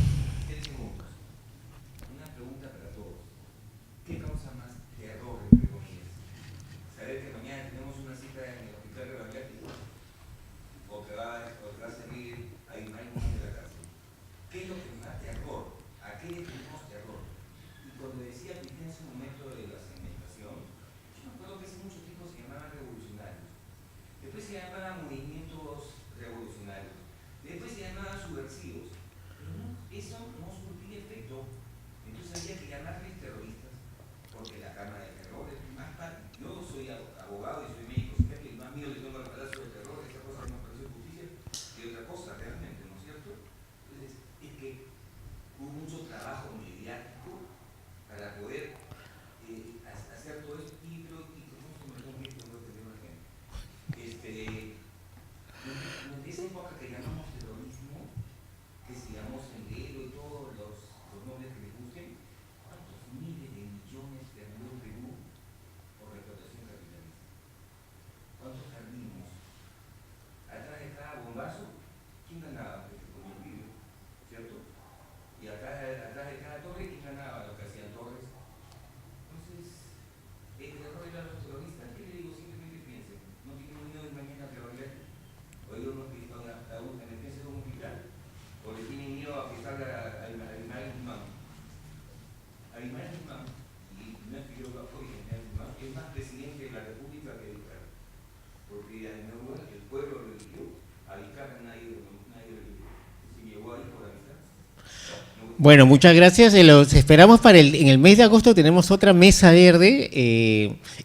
Bueno, muchas gracias. Los esperamos en el mes de agosto. Tenemos otra mesa verde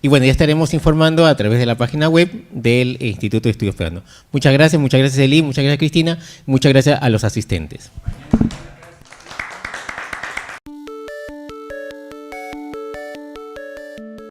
y bueno, ya estaremos informando a través de la página web del Instituto de Estudios Peruanos. Muchas gracias Eli, muchas gracias Cristina, muchas gracias a los asistentes.